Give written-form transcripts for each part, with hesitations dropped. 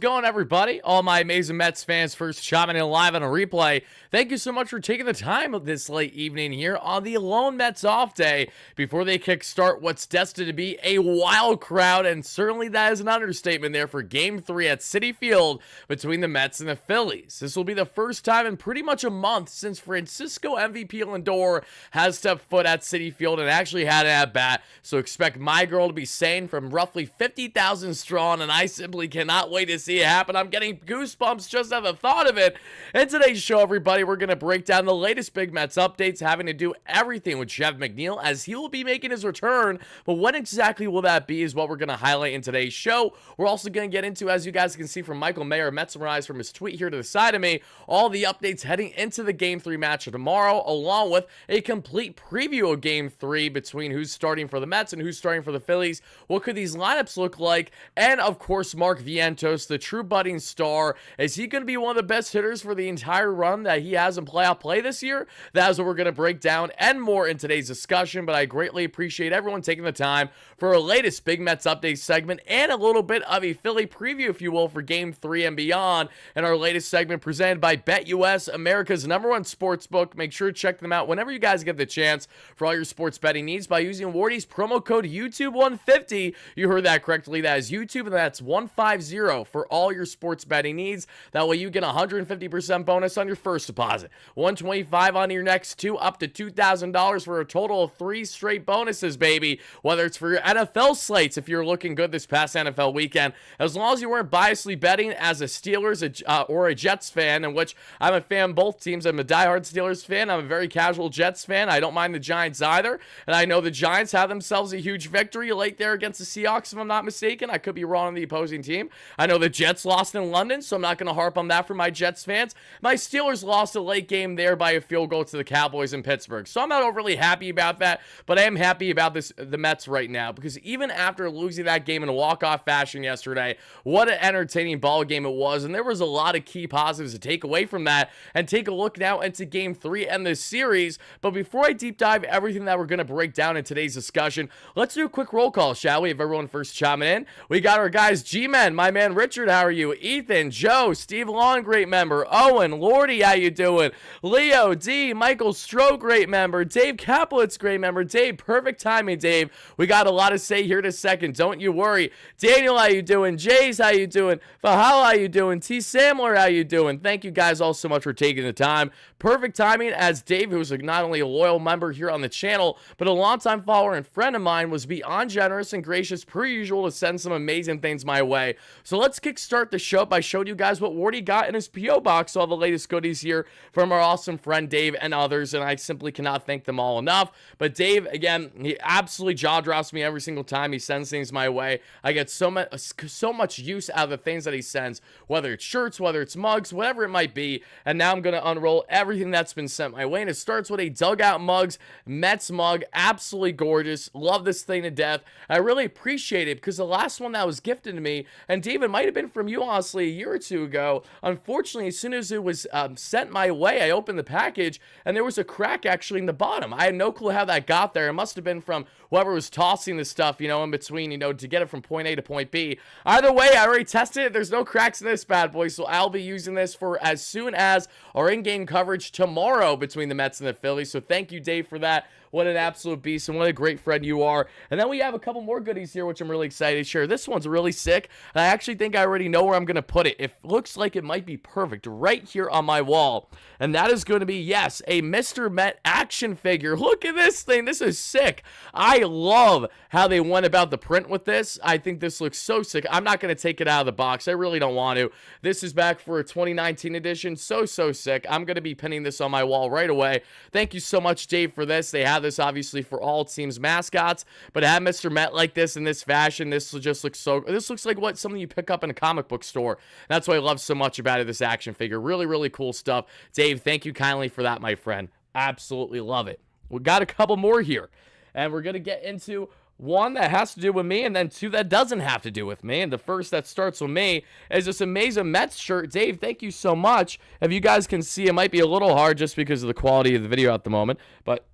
Going, everybody? All my amazing Mets fans, first chiming in live on a replay. Thank you so much for taking the time of this late evening here on the lone Mets off day before they kickstart what's destined to be a wild crowd, and certainly that is an understatement there for Game 3 at Citi Field between the Mets and the Phillies. This will be the first time in pretty much a month since Francisco MVP Lindor has stepped foot at Citi Field and actually had an at-bat, so expect my girl to be saying from roughly 50,000 strong, and I simply cannot wait to see it happen. I'm getting goosebumps just at the thought of it. In today's show, everybody, we're going to break down the latest Big Mets updates having to do everything with Chef McNeil as he will be making his return. But what exactly will that be is what we're going to highlight in today's show. We're also going to get into, as you guys can see from Michael Mayer, Mets Rise from his tweet here to the side of me, all the updates heading into the Game 3 match of tomorrow, along with a complete preview of Game 3 between who's starting for the Mets and who's starting for the Phillies. What could these lineups look like? And, of course, Mark Vientos, the true budding star. Is he going to be one of the best hitters for the entire run that he has in playoff play this year? That is what we're going to break down and more in today's discussion, but I greatly appreciate everyone taking the time for our latest Big Mets update segment and a little bit of a Philly preview, if you will, for Game 3 and beyond, and our latest segment presented by BetUS, America's #1 sports book. Make sure to check them out whenever you guys get the chance for all your sports betting needs by using Wardy's promo code YouTube150. You heard that correctly. That is YouTube, and that's 150 for all your sports betting needs. That way you get 150% bonus on your first deposit, 125 on your next two, up to $2,000 for a total of 3 straight bonuses, baby. Whether it's for your NFL slates, if you're looking good this past NFL weekend, as long as you weren't biasly betting as a Steelers or a Jets fan, in which I'm a fan of both teams. I'm a diehard Steelers fan. I'm a very casual Jets fan. I don't mind the Giants either, and I know the Giants have themselves a huge victory late there against the Seahawks, if I'm not mistaken. I could be wrong on the opposing team. I know the Jets lost in London, so I'm not going to harp on that for my Jets fans. My Steelers lost a late game there by a field goal to the Cowboys in Pittsburgh, so I'm not overly happy about that, but I am happy about the Mets right now, because even after losing that game in a walk-off fashion yesterday, what an entertaining ball game it was, and there was a lot of key positives to take away from that, and take a look now into Game 3 and this series. But before I deep dive everything that we're going to break down in today's discussion, let's do a quick roll call, shall we? If everyone first chiming in, we got our guys, G-Men, my man Richard, how are you? Ethan, Joe, Steve Long, great member, Owen, Lordy, how you doing? Leo, D, Michael Stroh, great member, Dave Kaplitz, great member, Dave, perfect timing, Dave. We got a lot to say here in a second, don't you worry. Daniel, how you doing? Jays, how you doing? Fahal, how you doing? T. Samler, how you doing? Thank you guys all so much for taking the time. Perfect timing, as Dave, who's not only a loyal member here on the channel, but a longtime follower and friend of mine, was beyond generous and gracious per usual to send some amazing things my way. So let's kickstart the show by showing you guys what Wardy got in his P.O. box, all the latest goodies here from our awesome friend Dave and others, and I simply cannot thank them all enough. But Dave, again, he absolutely jaw drops me every single time he sends things my way. I get so much use out of the things that he sends, whether it's shirts, whether it's mugs, whatever it might be. And now I'm going to unroll everything that's been sent my way, and it starts with a Dugout Mugs Mets mug. Absolutely gorgeous. Love this thing to death. I really appreciate it, because the last one that was gifted to me, and David, might have been from you honestly a year or two ago. Unfortunately, as soon as it was sent my way, I opened the package and there was a crack actually in the bottom. I had no clue how that got there. It must have been from whoever was tossing the stuff, in between, to get it from point A to point B. Either way, I already tested it. There's no cracks in this bad boy, so I'll be using this for as soon as our in-game coverage tomorrow between the Mets and the Phillies. So thank you, Dave, for that. What an absolute beast, and what a great friend you are. And then we have a couple more goodies here, which I'm really excited to share. This one's really sick, and I actually think I already know where I'm going to put it. It looks like it might be perfect right here on my wall. And that is going to be, yes, a Mr. Met action figure. Look at this thing. This is sick. I love how they went about the print with this. I think this looks so sick. I'm not going to take it out of the box. I really don't want to. This is back for a 2019 edition. So sick. I'm going to be pinning this on my wall right away. Thank you so much, Dave, for this. They have this obviously for all teams' mascots, but to have Mr. Met like this in this fashion, this just looks so, this looks like something you pick up in a comic book store. That's what I love so much about it, this action figure. Really cool stuff. Dave, thank you kindly for that, my friend. Absolutely love it. We got a couple more here, and we're going to get into one that has to do with me, and then two that doesn't have to do with me. And the first that starts with me is this amazing Mets shirt. Dave, thank you so much. If you guys can see, it might be a little hard just because of the quality of the video at the moment, but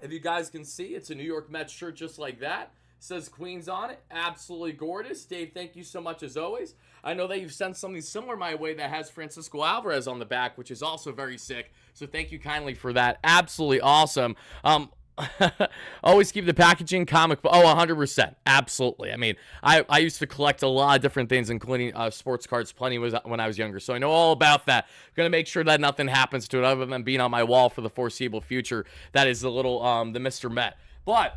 if you guys can see, it's a New York Mets shirt just like that. Says Queens on it. Absolutely gorgeous. Dave, thank you so much as always. I know that you've sent something similar my way that has Francisco Alvarez on the back, which is also very sick. So thank you kindly for that. Absolutely awesome. Always keep the packaging comic book. Oh, 100%. Absolutely. I mean, I used to collect a lot of different things, including sports cards plenty when I was younger. So I know all about that. I'm going to make sure that nothing happens to it other than being on my wall for the foreseeable future. That is the little, the Mr. Met. But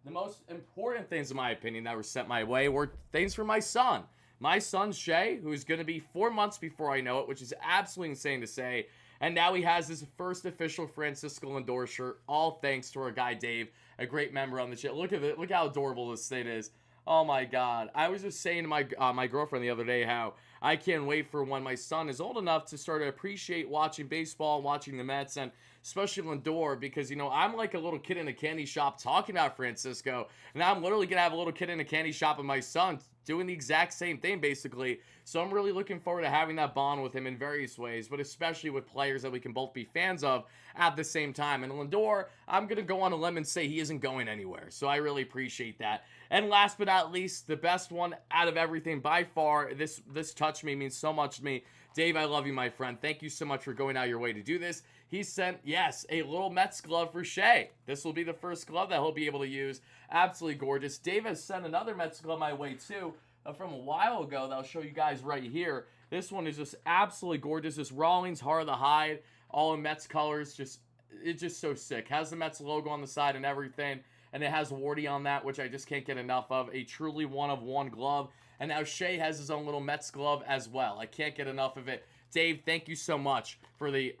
the most important things, in my opinion, that were sent my way were things for my son. My son, Shay, who is going to be 4 months before I know it, which is absolutely insane to say. And now he has his first official Francisco Lindor shirt, all thanks to our guy Dave, a great member on the channel. Look at it. Look how adorable this thing is. Oh my God. I was just saying to my girlfriend the other day how I can't wait for when my son is old enough to start to appreciate watching baseball, watching the Mets, and especially Lindor, because, you know, I'm like a little kid in a candy shop talking about Francisco, and now I'm literally going to have a little kid in a candy shop with my son doing the exact same thing, basically. So I'm really looking forward to having that bond with him in various ways, but especially with players that we can both be fans of at the same time. And Lindor, I'm going to go on a limb and say he isn't going anywhere. So I really appreciate that. And last but not least, the best one out of everything by far, this touched me, means so much to me. Dave, I love you, my friend. Thank you so much for going out your way to do this. He sent, yes, a little Mets glove for Shay. This will be the first glove that he'll be able to use. Absolutely gorgeous. Dave has sent another Mets glove my way, too, from a while ago that I'll show you guys right here. This one is just absolutely gorgeous. This Rawlings Heart of the Hide, all in Mets colors. It's just so sick. Has the Mets logo on the side and everything. And it has Wardy on that, which I just can't get enough of. A truly one-of-one glove. And now Shay has his own little Mets glove as well. I can't get enough of it. Dave, thank you so much for the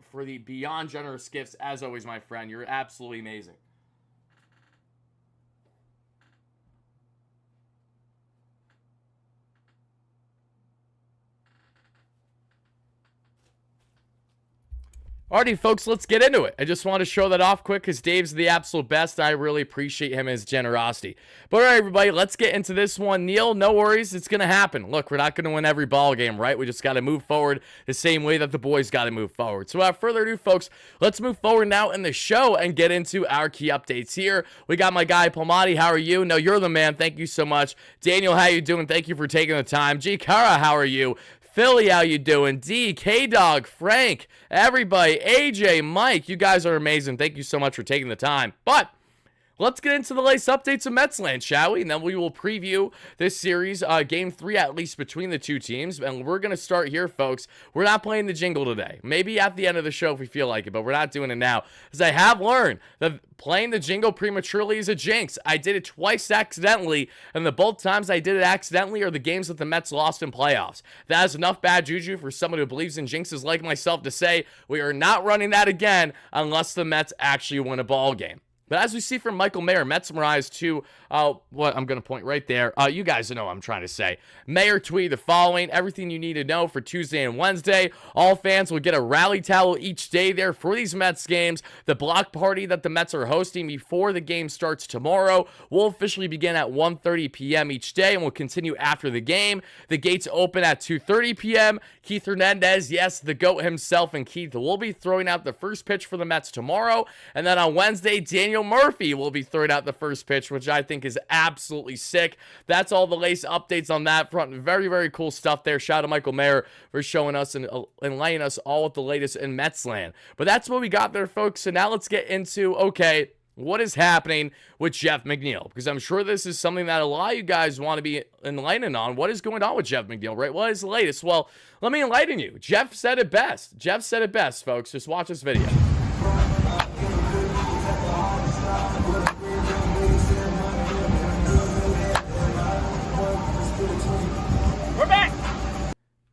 beyond generous gifts. As always, my friend, you're absolutely amazing. Alrighty, folks, let's get into it. I just want to show that off quick because Dave's the absolute best. I really appreciate him and his generosity. But all right, everybody, let's get into this one. Neil, no worries. It's going to happen. Look, we're not going to win every ball game, right? We just got to move forward the same way that the boys got to move forward. So without further ado, folks, let's move forward now in the show and get into our key updates here. We got my guy, Palmati. How are you? No, you're the man. Thank you so much. Daniel, how you doing? Thank you for taking the time. G. Kara, how are you? Philly, how you doing? D, K-Dog, Frank, everybody, AJ, Mike, you guys are amazing. Thank you so much for taking the time. But let's get into the latest updates of Metsland, shall we? And then we will preview this series, Game 3 at least, between the two teams. And we're going to start here, folks. We're not playing the jingle today. Maybe at the end of the show if we feel like it, but we're not doing it now. Because I have learned that playing the jingle prematurely is a jinx. I did it twice accidentally, and the both times I did it accidentally are the games that the Mets lost in playoffs. That is enough bad juju for someone who believes in jinxes like myself to say we are not running that again unless the Mets actually win a ball game. But as we see from Michael Mayer, Mets Rise to what I'm going to point right there. You guys know what I'm trying to say. Mayer tweeted the following: everything you need to know for Tuesday and Wednesday. All fans will get a rally towel each day there for these Mets games. The block party that the Mets are hosting before the game starts tomorrow will officially begin at 1:30 p.m. each day and will continue after the game. The gates open at 2:30 p.m. Keith Hernandez, yes, the GOAT himself, and Keith will be throwing out the first pitch for the Mets tomorrow. And then on Wednesday, Daniel Murphy will be throwing out the first pitch, which I think is absolutely sick. That's all the latest updates on that front. Very, very cool stuff there. Shout out to Michael Mayer for showing us and enlightening us all with the latest in Metsland. But that's what we got there, folks. So now let's get into, okay, what is happening with Jeff McNeil? Because I'm sure this is something that a lot of you guys want to be enlightened on. What is going on with Jeff McNeil, right? What is the latest? Well, let me enlighten you. Jeff said it best. Jeff said it best, folks. Just watch this video.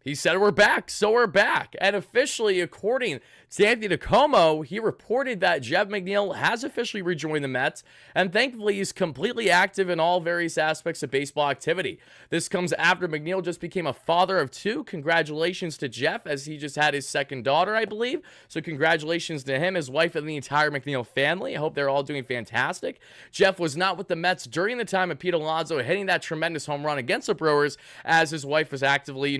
He said, we're back, so we're back. And officially, according to Anthony DeComo, he reported that Jeff McNeil has officially rejoined the Mets, and thankfully, he's completely active in all various aspects of baseball activity. This comes after McNeil just became a father of two. Congratulations to Jeff, as he just had his second daughter, I believe. So congratulations to him, his wife, and the entire McNeil family. I hope they're all doing fantastic. Jeff was not with the Mets during the time of Pete Alonso hitting that tremendous home run against the Brewers, as his wife was actively,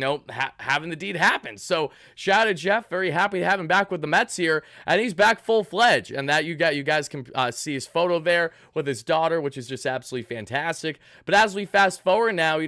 having the deed happen. So shout out to Jeff. Very happy to have him back with the Mets here, and he's back full-fledged. And that you guys can see his photo there with his daughter, which is just absolutely fantastic. But as we fast forward now,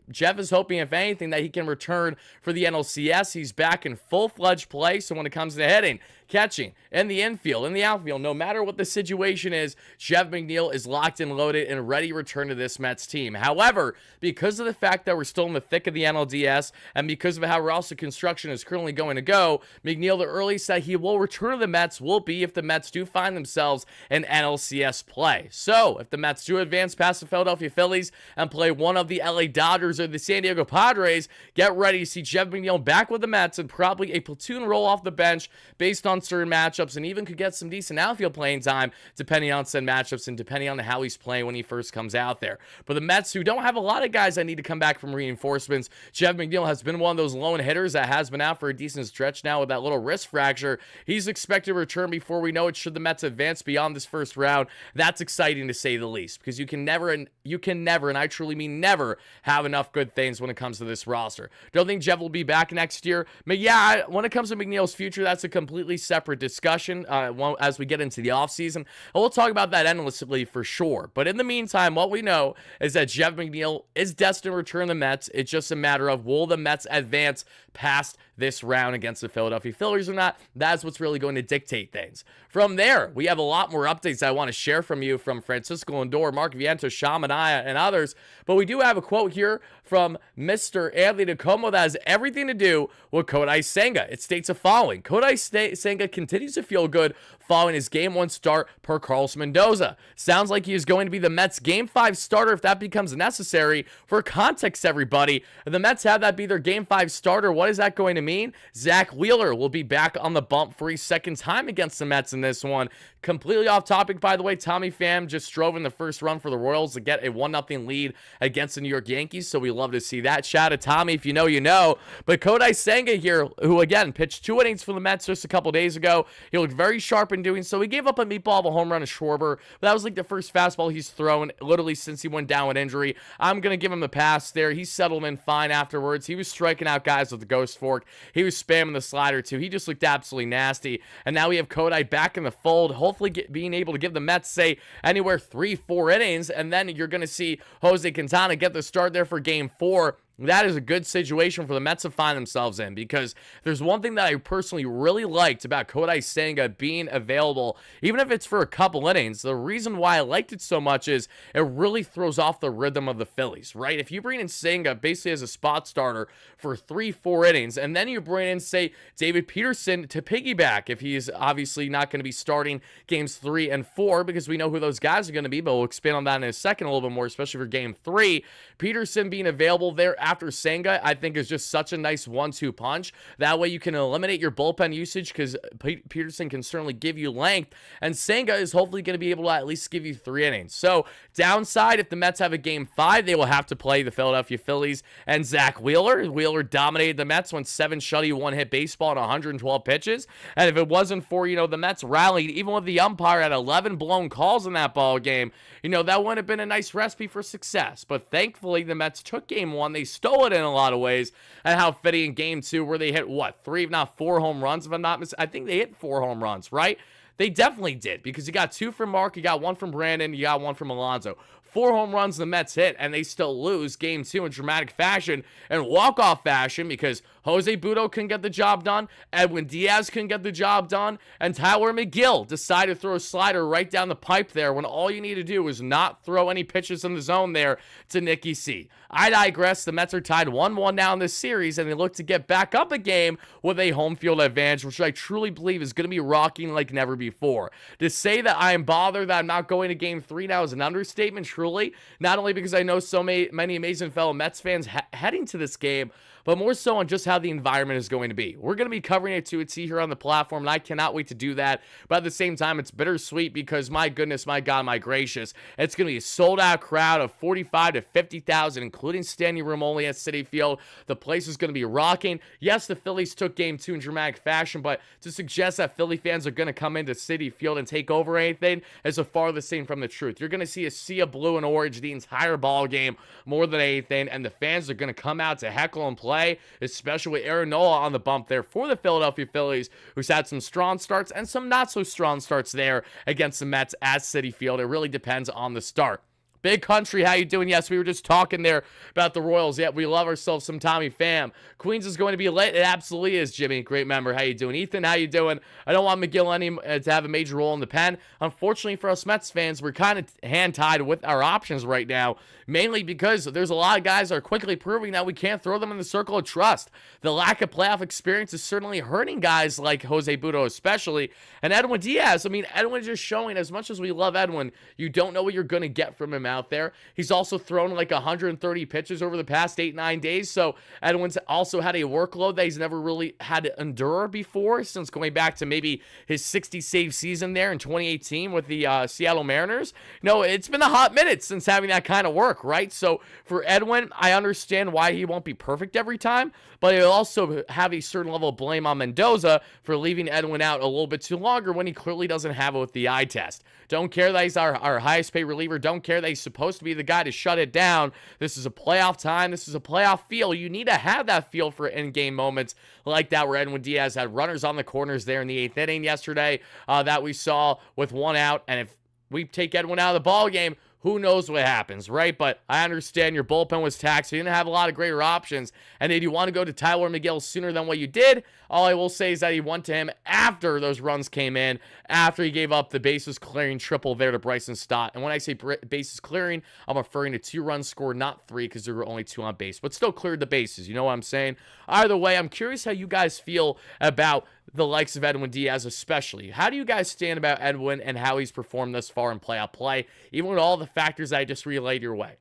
Jeff is hoping, if anything, that he can return for the NLCS. He's back in full-fledged play. So when it comes to hitting, catching, in the infield, in the outfield, no matter what the situation is, Jeff McNeil is locked and loaded and ready to return to this Mets team. However, because of the fact that we're still in the thick of the NLDS, and because of how roster construction is currently going to go, McNeil, the earliest that he will return to the Mets will be if the Mets do find themselves in NLCS play. So, if the Mets do advance past the Philadelphia Phillies and play one of the LA Dodgers or the San Diego Padres, get ready to see Jeff McNeil back with the Mets and probably a platoon role off the bench based on certain matchups, and even could get some decent outfield playing time depending on said matchups and depending on how he's playing when he first comes out there. But the Mets, who don't have a lot of guys that need to come back from reinforcements, Jeff McNeil has been one of those lone hitters that has been out for a decent stretch now with that little wrist fracture. He's expected to return before we know it should the Mets advance beyond this first round. That's exciting to say the least, because you can never, and I truly mean never, have enough good things when it comes to this roster. Don't think Jeff will be back next year, but yeah, when it comes to McNeil's future, that's a completely separate discussion as we get into the offseason, and we'll talk about that endlessly for sure. But in the meantime, what we know is that Jeff McNeil is destined to return the Mets. It's just a matter of, will the Mets advance past this round against the Philadelphia Phillies or not? That's what's really going to dictate things. From there, we have a lot more updates I want to share from you from Francisco Lindor, Mark Vientos, Manaea, and others. But we do have a quote here from Mr. Anthony DeComo that has everything to do with Kodai Senga. It states the following: Kodai Senga continues to feel good following his Game 1 start per Carlos Mendoza. Sounds like he is going to be the Mets' Game 5 starter if that becomes necessary. For context, everybody, if the Mets have that be their Game 5 starter, what is that going to mean? Zach Wheeler will be back on the bump for his second time against the Mets in this one. Completely off topic, by the way, Tommy Pham just drove in the first run for the Royals to get a 1-0 lead against the New York Yankees, so we love to see that. Shout out to Tommy. If you know, you know. But Kodai Senga here, who again pitched 2 innings for the Mets just a couple days ago, he looked very sharp in doing so. He gave up a meatball of a home run to Schwarber, but that was like the first fastball he's thrown literally since he went down with injury. I'm going to give him the pass there. He settled in fine afterwards. He was striking out guys with the ghost fork. He was spamming the slider too. He just looked absolutely nasty. And now we have Kodai back in the fold, hopefully being able to give the Mets, say, anywhere 3-4 innings, and then you're going to see Jose Quintana get the start there for Game 4. That is a good situation for the Mets to find themselves in, because there's one thing that I personally really liked about Kodai Senga being available, even if it's for a couple innings. The reason why I liked it so much is it really throws off the rhythm of the Phillies, right? If you bring in Senga basically as a spot starter for 3-4 innings, and then you bring in, say, David Peterson to piggyback if he's obviously not going to be starting games 3 and 4, because we know who those guys are going to be, but we'll expand on that in a second a little bit more, especially for Game 3. Peterson being available there after Senga, I think, is just such a nice 1-2 punch. That way you can eliminate your bullpen usage, because Peterson can certainly give you length, and Senga is hopefully going to be able to at least give you 3 innings. So, downside, if the Mets have a Game 5, they will have to play the Philadelphia Phillies and Zach Wheeler. Wheeler dominated the Mets, went 7 shutty, 1-hit baseball on 112 pitches, and if it wasn't for, the Mets rallied, even with the umpire at 11 blown calls in that ball game, that wouldn't have been a nice recipe for success. But thankfully, the Mets took Game 1. They stole it in a lot of ways, and how fitting in Game 2, where they hit, 3, if not 4 home runs, if I'm not mistaken. I think they hit 4 home runs, right? They definitely did, because you got 2 from Mark, you got 1 from Brandon, you got 1 from Alonso. 4 home runs the Mets hit, and they still lose Game 2 in dramatic fashion and walk-off fashion, because Jose Butto couldn't get the job done, Edwin Diaz couldn't get the job done, and Tyler McGill decided to throw a slider right down the pipe there when all you need to do is not throw any pitches in the zone there to Nicky C. I digress. The Mets are tied 1-1 now in this series, and they look to get back up a game with a home field advantage, which I truly believe is going to be rocking like never before. To say that I am bothered that I'm not going to Game 3 now is an understatement, truly. Not only because I know so many amazing fellow Mets fans heading to this game, but more so on just how the environment is going to be. We're going to be covering it to a T here on the platform, and I cannot wait to do that. But at the same time, it's bittersweet, because my goodness, my God, my gracious, it's going to be a sold-out crowd of 45 to 50,000, including standing room only at Citi Field. The place is going to be rocking. Yes, the Phillies took Game 2 in dramatic fashion, but to suggest that Philly fans are going to come into Citi Field and take over anything is a farthest thing from the truth. You're going to see a sea of blue blue and orange the entire ball game, more than anything, and the fans are going to come out to heckle and play, especially with Aaron Nola on the bump there for the Philadelphia Phillies, who's had some strong starts and some not so strong starts there against the Mets at Citi Field. It really depends on the start. Big Country, how you doing? Yes, we were just talking there about the Royals. Yeah, we love ourselves some Tommy Pham. Queens is going to be lit. It absolutely is, Jimmy. Great member. How you doing? Ethan, how you doing? I don't want McGill to have a major role in the pen. Unfortunately for us Mets fans, we're kind of hand-tied with our options right now, mainly because there's a lot of guys that are quickly proving that we can't throw them in the circle of trust. The lack of playoff experience is certainly hurting guys like Jose Butto especially, and Edwin Diaz. I mean, Edwin's just showing, as much as we love Edwin, you don't know what you're going to get from him out there. He's also thrown like 130 pitches over the past 8-9 days, so Edwin's also had a workload that he's never really had to endure before, since going back to maybe his 60-save season there in 2018 with the Seattle Mariners. No, it's been a hot minute since having that kind of work, right? So for Edwin, I understand why he won't be perfect every time, but he'll also have a certain level of blame on Mendoza for leaving Edwin out a little bit too longer when he clearly doesn't have it with the eye test. Don't care that he's our highest paid reliever. Don't care that he's supposed to be the guy to shut it down. This is a playoff time. This is a playoff feel. You need to have that feel for in-game moments like that, where Edwin Diaz had runners on the corners there in the 8th inning yesterday that we saw with 1 out. And if we take Edwin out of the ball game, who knows what happens, right? But I understand your bullpen was taxed. You didn't have a lot of greater options. And did you want to go to Tyler McGill sooner than what you did? All I will say is that he went to him after those runs came in, after he gave up the bases clearing triple there to Bryson Stott. And when I say bases clearing, I'm referring to 2 runs scored, not 3, because there were only 2 on base, but still cleared the bases. You know what I'm saying? Either way, I'm curious how you guys feel about the likes of Edwin Diaz especially. How do you guys stand about Edwin and how he's performed thus far in playoff play, even with all the factors I just relayed your way?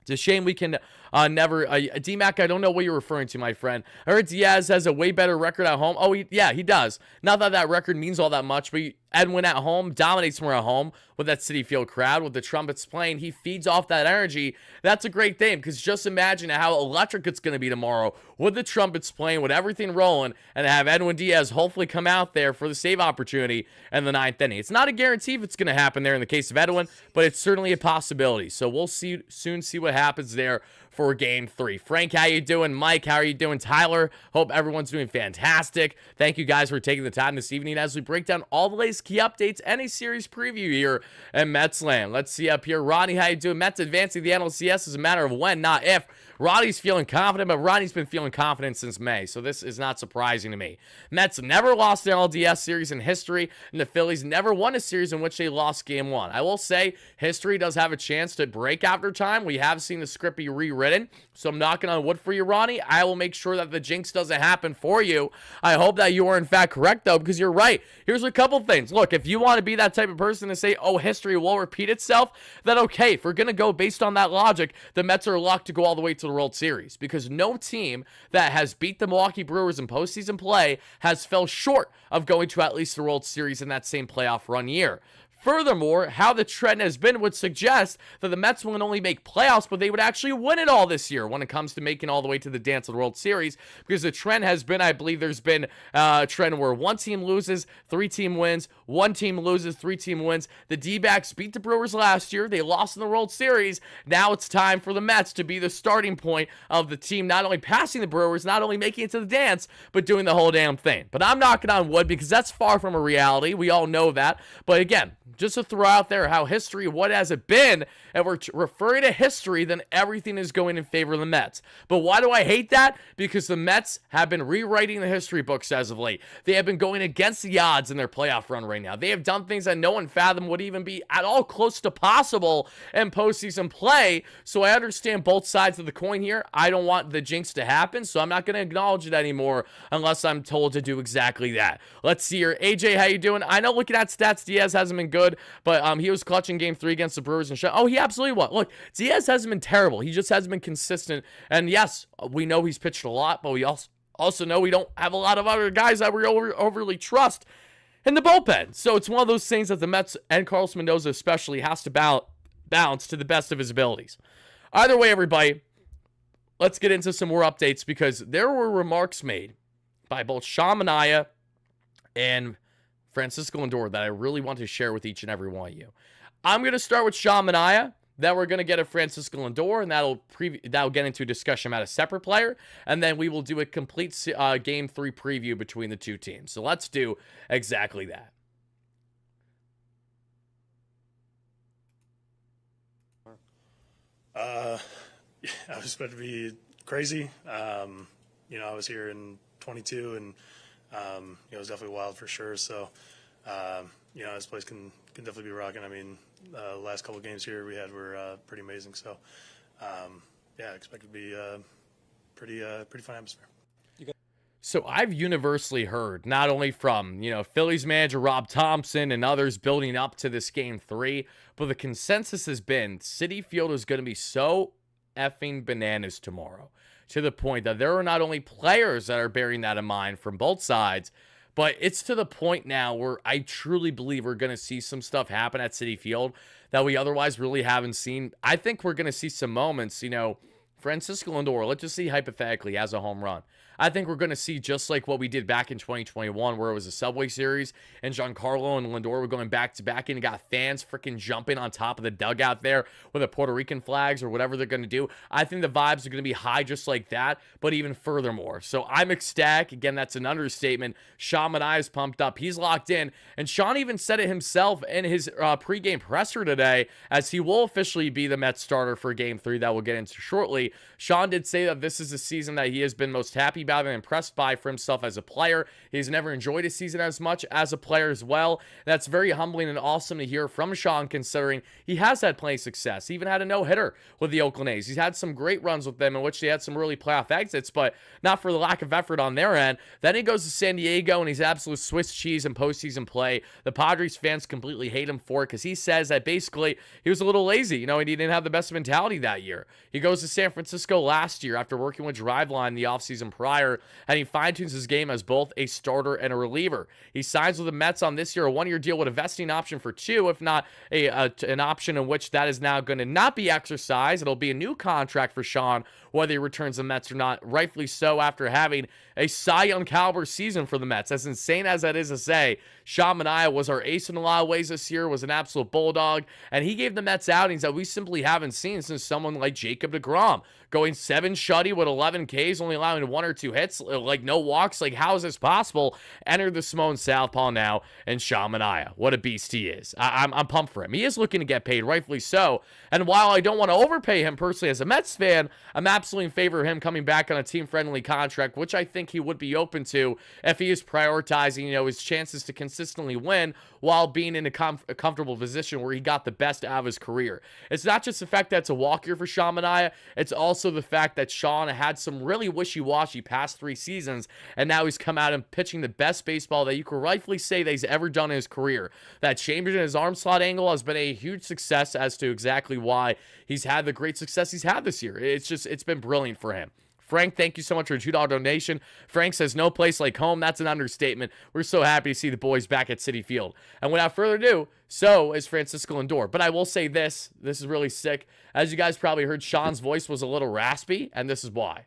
It's a shame we can never... D-Mac, I don't know what you're referring to, my friend. I heard Diaz has a way better record at home. Oh, yeah, he does. Not that that record means all that much, but Edwin at home dominates more at home with that Citi Field crowd, with the trumpets playing. He feeds off that energy. That's a great thing, because just imagine how electric it's going to be tomorrow with the trumpets playing, with everything rolling, and have Edwin Diaz hopefully come out there for the save opportunity in the 9th inning. It's not a guarantee if it's going to happen there in the case of Edwin, but it's certainly a possibility. So we'll soon see what happens there for Game 3. Frank, how you doing? Mike, how are you doing? Tyler, hope everyone's doing fantastic. Thank you guys for taking the time this evening as we break down all the latest key updates and a series preview here at Metsland. Let's see up here. Ronnie, how you doing? Mets advancing the NLCS is a matter of when, not if. Ronnie's feeling confident, but Ronnie's been feeling confident since May, so this is not surprising to me. Mets never lost the NLDS series in history, and the Phillies never won a series in which they lost Game 1. I will say, history does have a chance to break after time. We have seen the script be rewritten, so I'm knocking on wood for you, Ronnie. I will make sure that the jinx doesn't happen for you. I hope that you are in fact correct, though, because you're right. Here's a couple things. Look, if you want to be that type of person to say, oh, history will repeat itself, then okay. If we're going to go based on that logic, the Mets are locked to go all the way to the World Series, because no team that has beat the Milwaukee Brewers in postseason play has fell short of going to at least the World Series in that same playoff run year. Furthermore, how the trend has been would suggest that the Mets will not only make playoffs, but they would actually win it all this year when it comes to making all the way to the dance of the World Series, because the trend has been, I believe there's been a trend where 1 team loses, 3 team wins, 1 team loses, 3 team wins. The D-backs beat the Brewers last year. They lost in the World Series. Now it's time for the Mets to be the starting point of the team, not only passing the Brewers, not only making it to the dance, but doing the whole damn thing. But I'm knocking on wood, because that's far from a reality. We all know that. But again, just to throw out there how history, what has it been, and we're referring to history, then everything is going in favor of the Mets. But why do I hate that? Because the Mets have been rewriting the history books as of late. They have been going against the odds in their playoff run right now. They have done things that no one fathomed would even be at all close to possible in postseason play. So I understand both sides of the coin here. I don't want the jinx to happen, so I'm not going to acknowledge it anymore unless I'm told to do exactly that. Let's see here. AJ, how you doing? I know looking at stats, Diaz hasn't been good, but he was clutching Game 3 against the Brewers and shot. Oh, he absolutely was. Look, Diaz hasn't been terrible. He just hasn't been consistent. And yes, we know he's pitched a lot, but we also know we don't have a lot of other guys that we overly trust in the bullpen. So it's one of those things that the Mets and Carlos Mendoza especially has to balance to the best of his abilities. Either way, everybody, let's get into some more updates, because there were remarks made by both Sean Manaea and Francisco Lindor that I really want to share with each and every one of you. I'm going to start with Sean Manaea, Then we're going to get a Francisco Lindor, and that'll get into a discussion about a separate player, and then we will do a complete Game 3 preview between the two teams. So let's do exactly that. I was expected to be crazy. You know, I was here in 22, and it was definitely wild for sure. So, you know, this place can definitely be rocking. I mean, the last couple of games here we had were pretty amazing. So, yeah, I expect it to be pretty fun atmosphere. So I've universally heard, not only from, Phillies manager Rob Thompson and others building up to this Game 3, but the consensus has been Citi Field is going to be so effing bananas tomorrow, to the point that there are not only players that are bearing that in mind from both sides, but it's to the point now where I truly believe we're going to see some stuff happen at Citi Field that we otherwise really haven't seen. I think we're going to see some moments, Francisco Lindor, let's just see hypothetically, has a home run. I think we're going to see just like what we did back in 2021, where it was a Subway Series, and Giancarlo and Lindor were going back-to-back, and you got fans freaking jumping on top of the dugout there with the Puerto Rican flags or whatever they're going to do. I think the vibes are going to be high just like that, but even furthermore. So I'm ecstatic. Again, that's an understatement. Sean Manaea is pumped up. He's locked in, and Sean even said it himself in his pregame presser today, as he will officially be the Mets starter for Game 3 that we'll get into shortly. Sean did say that this is a season that he has been most happy about and impressed by for himself as a player. He's never enjoyed a season as much as a player as well. That's very humbling and awesome to hear from Sean, considering he has had plenty of success. He even had a no-hitter with the Oakland A's. He's had some great runs with them in which they had some really playoff exits, but not for the lack of effort on their end. Then he goes to San Diego, and he's absolute Swiss cheese in postseason play. The Padres fans completely hate him for it, because he says that basically he was a little lazy, and he didn't have the best mentality that year. He goes to San Francisco last year after working with Driveline the offseason prior, and he fine-tunes his game as both a starter and a reliever. He signs with the Mets on this year a one-year deal with a vesting option for 2, if not an option in which that is now going to not be exercised. It'll be a new contract for Sean, whether he returns the Mets or not, rightfully so, after having a Cy Young caliber season for the Mets. As insane as that is to say, Sean Manaea was our ace in a lot of ways this year, was an absolute bulldog, and he gave the Mets outings that we simply haven't seen since someone like Jacob deGrom, going 7 shutty with 11 Ks, only allowing 1 or 2 hits, like no walks. Like, how is this possible? Enter the Simone Southpaw now, and Sean Manaea. What a beast he is. I'm pumped for him. He is looking to get paid, rightfully so. And while I don't want to overpay him personally as a Mets fan, I'm absolutely in favor of him coming back on a team-friendly contract, which I think he would be open to if he is prioritizing, his chances to consistently win while being in a comfortable position where he got the best out of his career. It's not just the fact that it's a walk year for Sean Manaea, it's also the fact that Sean had some really wishy-washy past 3 seasons, and now he's come out and pitching the best baseball that you could rightfully say that he's ever done in his career. That change in his arm slot angle has been a huge success as to exactly why he's had the great success he's had this year. It's been brilliant for him. Frank, thank you so much for a $2 donation. Frank says, no place like home. That's an understatement. We're so happy to see the boys back at Citi Field. And without further ado, so is Francisco Lindor. But I will say this is really sick. As you guys probably heard, Sean's voice was a little raspy, and this is why.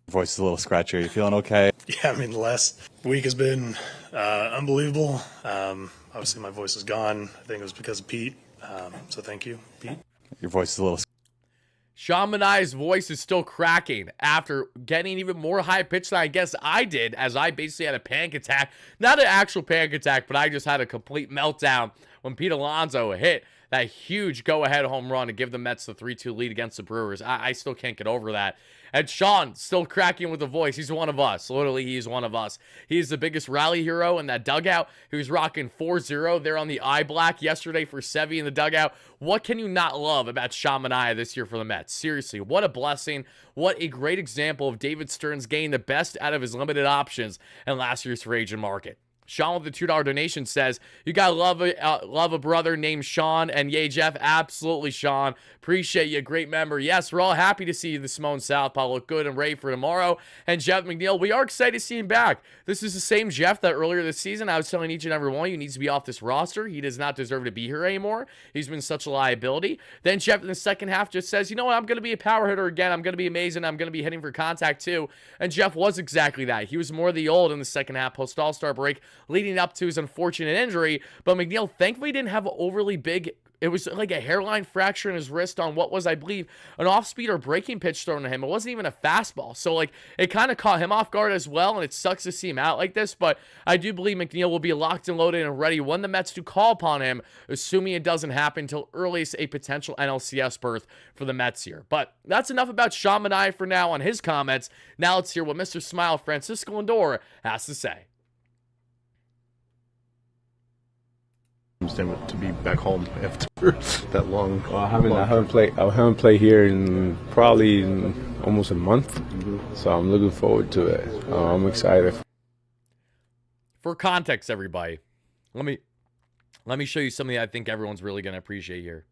Voice is a little scratchy. Are you feeling okay? Yeah, I mean, the last week has been unbelievable. Obviously, my voice is gone. I think it was because of Pete. So thank you, Pete. Your voice is a little Sean Manaea's voice is still cracking after getting even more high pitch than I guess I did, as I basically had a panic attack. Not an actual panic attack, but I just had a complete meltdown when Pete Alonso hit that huge go-ahead home run to give the Mets the 3-2 lead against the Brewers. I still can't get over that. And Sean, still cracking with the voice. He's one of us. Literally, he's one of us. He's the biggest rally hero in that dugout. He was rocking 4-0 there on the eye black yesterday for Sevy in the dugout. What can you not love about Sean Manaea this year for the Mets? Seriously, what a blessing. What a great example of David Stearns getting the best out of his limited options in last year's free agent market. Sean with the $2 donation says, you gotta love a brother named Sean. And yay, Jeff, absolutely, Sean. Appreciate you, great member. Yes, we're all happy to see the Simone Southpaw look good and ready for tomorrow. And Jeff McNeil, we are excited to see him back. This is the same Jeff that earlier this season I was telling each and every one of you needs to be off this roster. He does not deserve to be here anymore. He's been such a liability. Then Jeff in the second half just says, you know what, I'm going to be a power hitter again. I'm going to be amazing. I'm going to be hitting for contact too. And Jeff was exactly that. He was more the old in the second half post-All-Star break, leading up to his unfortunate injury. But McNeil thankfully didn't have overly big it was like a hairline fracture in his wrist on what was, I believe, an off-speed or breaking pitch thrown to him. It wasn't even a fastball. So, like, it kind of caught him off guard as well, and it sucks to see him out like this. But I do believe McNeil will be locked and loaded and ready when the Mets do call upon him, assuming it doesn't happen until earliest a potential NLCS berth for the Mets here. But that's enough about Sean Manaea for now on his comments. Now let's hear what Mr. Smile Francisco Lindor has to say. To be back home after that long. Well, I haven't played here in probably almost a month, so I'm looking forward to it. I'm excited. For context, everybody, let me show you something I think everyone's really going to appreciate here.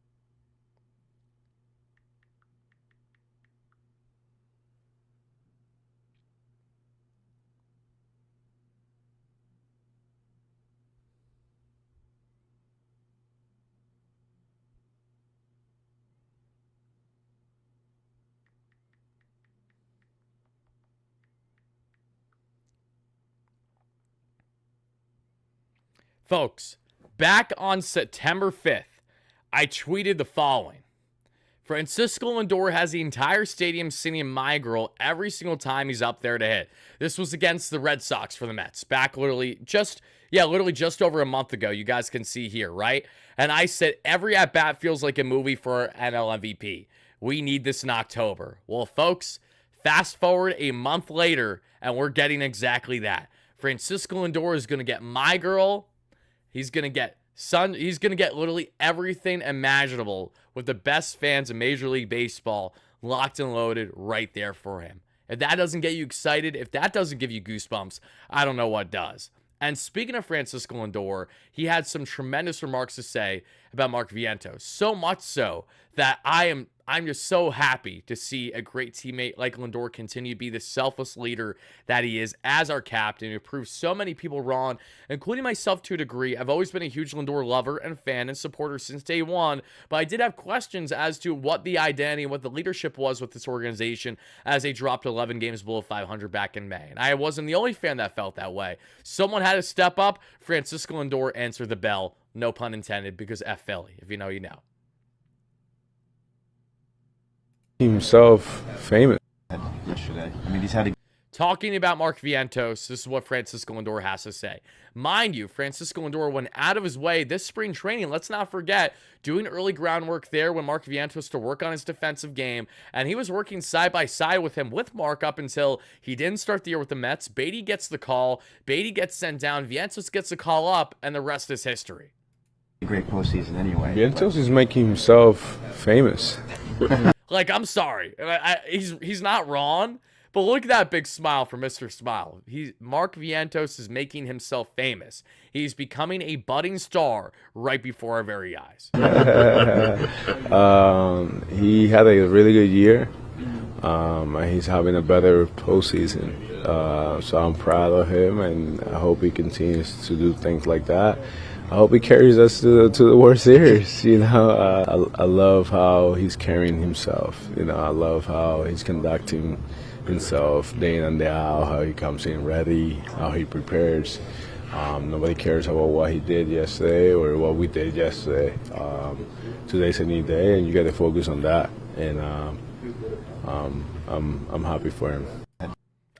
Folks, back on September 5th, I tweeted the following. Francisco Lindor has the entire stadium singing My Girl every single time he's up there to hit. This was against the Red Sox for the Mets. Back literally just over a month ago. You guys can see here, right? And I said every at-bat feels like a movie for NL MVP. We need this in October. Well, folks, fast forward a month later, and we're getting exactly that. Francisco Lindor is going to get My Girl. He's going to get literally everything imaginable with the best fans in Major League Baseball locked and loaded right there for him. If that doesn't get you excited, if that doesn't give you goosebumps, I don't know what does. And speaking of Francisco Lindor, he had some tremendous remarks to say about Mark Vientos. So much so that I'm just so happy to see a great teammate like Lindor continue to be the selfless leader that he is as our captain, who proves so many people wrong, including myself to a degree. I've always been a huge Lindor lover and fan and supporter since day one, but I did have questions as to what the identity and what the leadership was with this organization as they dropped 11 games below 500 back in May. And I wasn't the only fan that felt that way. Someone had to step up. Francisco Lindor answered the bell. No pun intended, because F Philly. If you know, you know. Himself famous. Yesterday. I mean, he's had a Talking about Mark Vientos, this is what Francisco Lindor has to say. Mind you, Francisco Lindor went out of his way this spring training, let's not forget, doing early groundwork there when Mark Vientos to work on his defensive game, and he was working side by side with him with Mark up until he didn't start the year with the Mets. Beatty gets the call, Beatty gets sent down, Vientos gets the call up, and the rest is history. great postseason anyway. Vientos is making himself famous. Like, I'm sorry, he's not wrong. But look at that big smile for Mr. Smile. Mark Vientos is making himself famous. He's becoming a budding star right before our very eyes. He had a really good year. He's having a better postseason. So I'm proud of him, and I hope he continues to do things like that. I hope he carries us to the World Series. You know, I love how he's carrying himself. You know, I love how he's conducting himself day in and day out, how he comes in ready, how he prepares. Nobody cares about what he did yesterday or what we did yesterday. Today's a new day, and you got to focus on that. And I'm happy for him.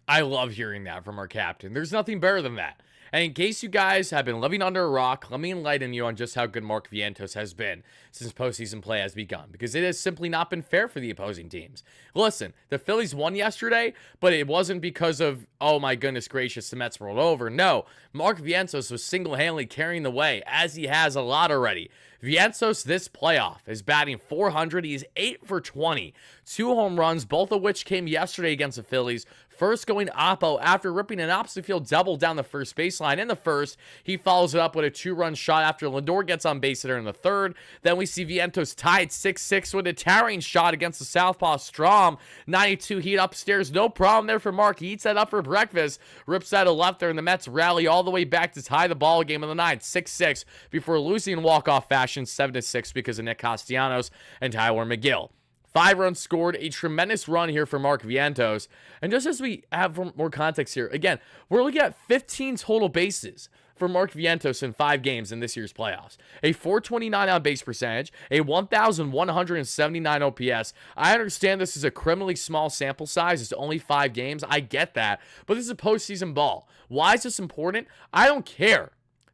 I love hearing that from our captain. There's nothing better than that. And in case you guys have been living under a rock, let me enlighten you on just how good Mark Vientos has been since postseason play has begun, because it has simply not been fair for the opposing teams. Listen, the Phillies won yesterday, but it wasn't because of, oh my goodness gracious, the Mets rolled over. No, Mark Vientos was single-handedly carrying the way, as he has a lot already. Vientos this playoff is batting .400. He's 8 for 20. 2 home runs, both of which came yesterday against the Phillies. First going oppo after ripping an opposite field double down the first baseline in the first. He follows it up with a 2-run shot after Lindor gets on base hitter in the third. Then we see Vientos tied 6-6 with a towering shot against the southpaw Strom. 92 heat upstairs. No problem there for Mark. He eats that up for breakfast. Rips out a left there, and the Mets rally all the way back to tie the ball game in the ninth. 6-6 before losing in walk-off fashion 7-6 because of Nick Castellanos and Tyler McGill. 5 runs scored, a tremendous run here for Mark Vientos. And just as we have more context here, again, we're looking at 15 total bases for Mark Vientos in 5 games in this year's playoffs. A 429 on base percentage, a 1,179 OPS. I understand this is a criminally small sample size. It's only 5 games. I get that. But this is a postseason ball. Why is this important? I don't care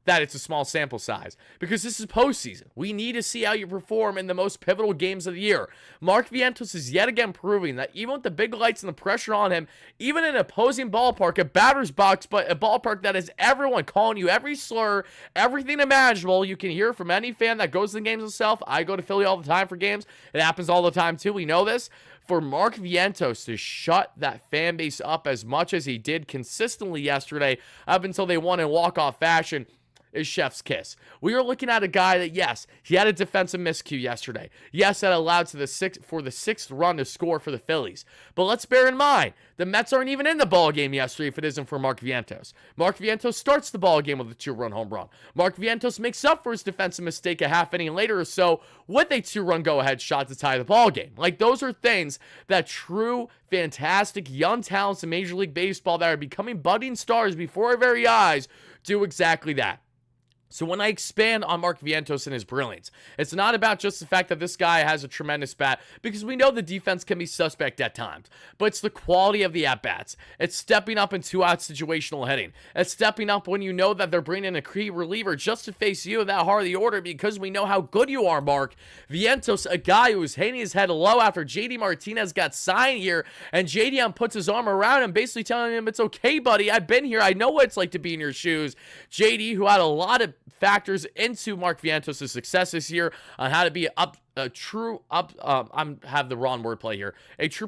that it's a small sample size, because this is postseason. We need to see how you perform in the most pivotal games of the year. Mark Vientos is yet again proving that even with the big lights and the pressure on him, even in an opposing ballpark, a batter's box, but a ballpark that is everyone calling you every slur, everything imaginable, you can hear from any fan that goes to the games himself. I go to Philly all the time for games. It happens all the time too. We know this. For Mark Vientos to shut that fan base up as much as he did consistently yesterday, up until they won in walk-off fashion, is chef's kiss. We are looking at a guy that, yes, he had a defensive miscue yesterday. Yes, that allowed for the 6th run to score for the Phillies. But let's bear in mind, the Mets aren't even in the ball game yesterday if it isn't for Mark Vientos. Mark Vientos starts the ball game with a 2-run home run. Mark Vientos makes up for his defensive mistake a half inning later or so with a 2-run go-ahead shot to tie the ball game. Like, those are things that true, fantastic, young talents in Major League Baseball that are becoming budding stars before our very eyes do exactly that. So when I expand on Mark Vientos and his brilliance, it's not about just the fact that this guy has a tremendous bat, because we know the defense can be suspect at times, but it's the quality of the at-bats. It's stepping up in 2-out situational hitting. It's stepping up when you know that they're bringing in a key reliever just to face you in that heart of the order, because we know how good you are, Mark. Vientos, a guy who was hanging his head low after JD Martinez got signed here, and JD puts his arm around him, basically telling him, it's okay, buddy. I've been here. I know what it's like to be in your shoes. JD, who had a lot of factors into Mark Vientos' success this year on how to be a true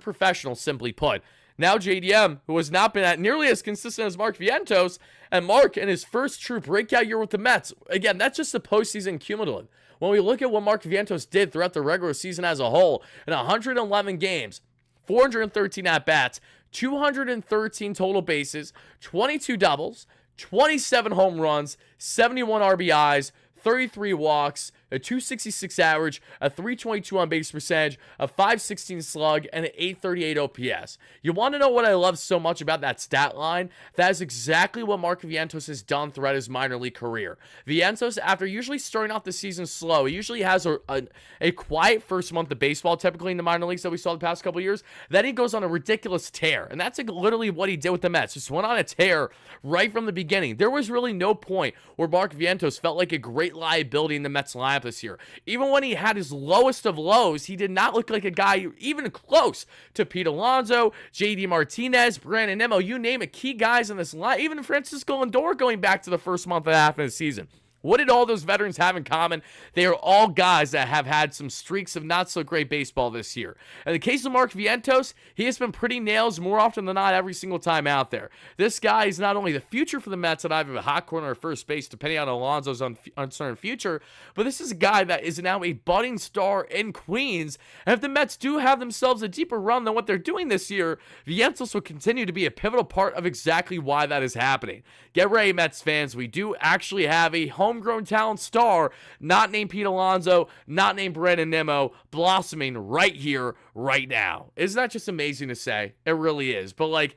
professional, simply put. Now JDM, who has not been nearly as consistent as Mark Vientos, and Mark in his first true breakout year with the Mets. Again, that's just the postseason cumulative. When we look at what Mark Vientos did throughout the regular season as a whole, in 111 games, 413 at-bats, 213 total bases, 22 doubles, 27 home runs, 71 RBIs, 33 walks, a 266 average, a 322 on base percentage, a 516 slug, and an 838 OPS. You want to know what I love so much about that stat line? That is exactly what Mark Vientos has done throughout his minor league career. Vientos, after usually starting off the season slow, he usually has a quiet first month of baseball, typically in the minor leagues that we saw the past couple of years. Then he goes on a ridiculous tear, and that's literally what he did with the Mets. Just went on a tear right from the beginning. There was really no point where Mark Vientos felt like a great liability in the Mets lineup this year. Even when he had his lowest of lows, he did not look like a guy even close to Pete Alonso, JD Martinez, Brandon Nimmo, you name it, key guys in this line, even Francisco Lindor going back to the first month and a half of the season. What did all those veterans have in common? They are all guys that have had some streaks of not so great baseball this year. In the case of Mark Vientos, he has been pretty nails more often than not every single time out there. This guy is not only the future for the Mets at either the hot corner or first base, depending on Alonso's uncertain future, but this is a guy that is now a budding star in Queens. And if the Mets do have themselves a deeper run than what they're doing this year, Vientos will continue to be a pivotal part of exactly why that is happening. Get ready, Mets fans. We do actually have a homegrown talent star, not named Pete Alonso, not named Brandon Nimmo, blossoming right here, right now. Isn't that just amazing to say? It really is. But like,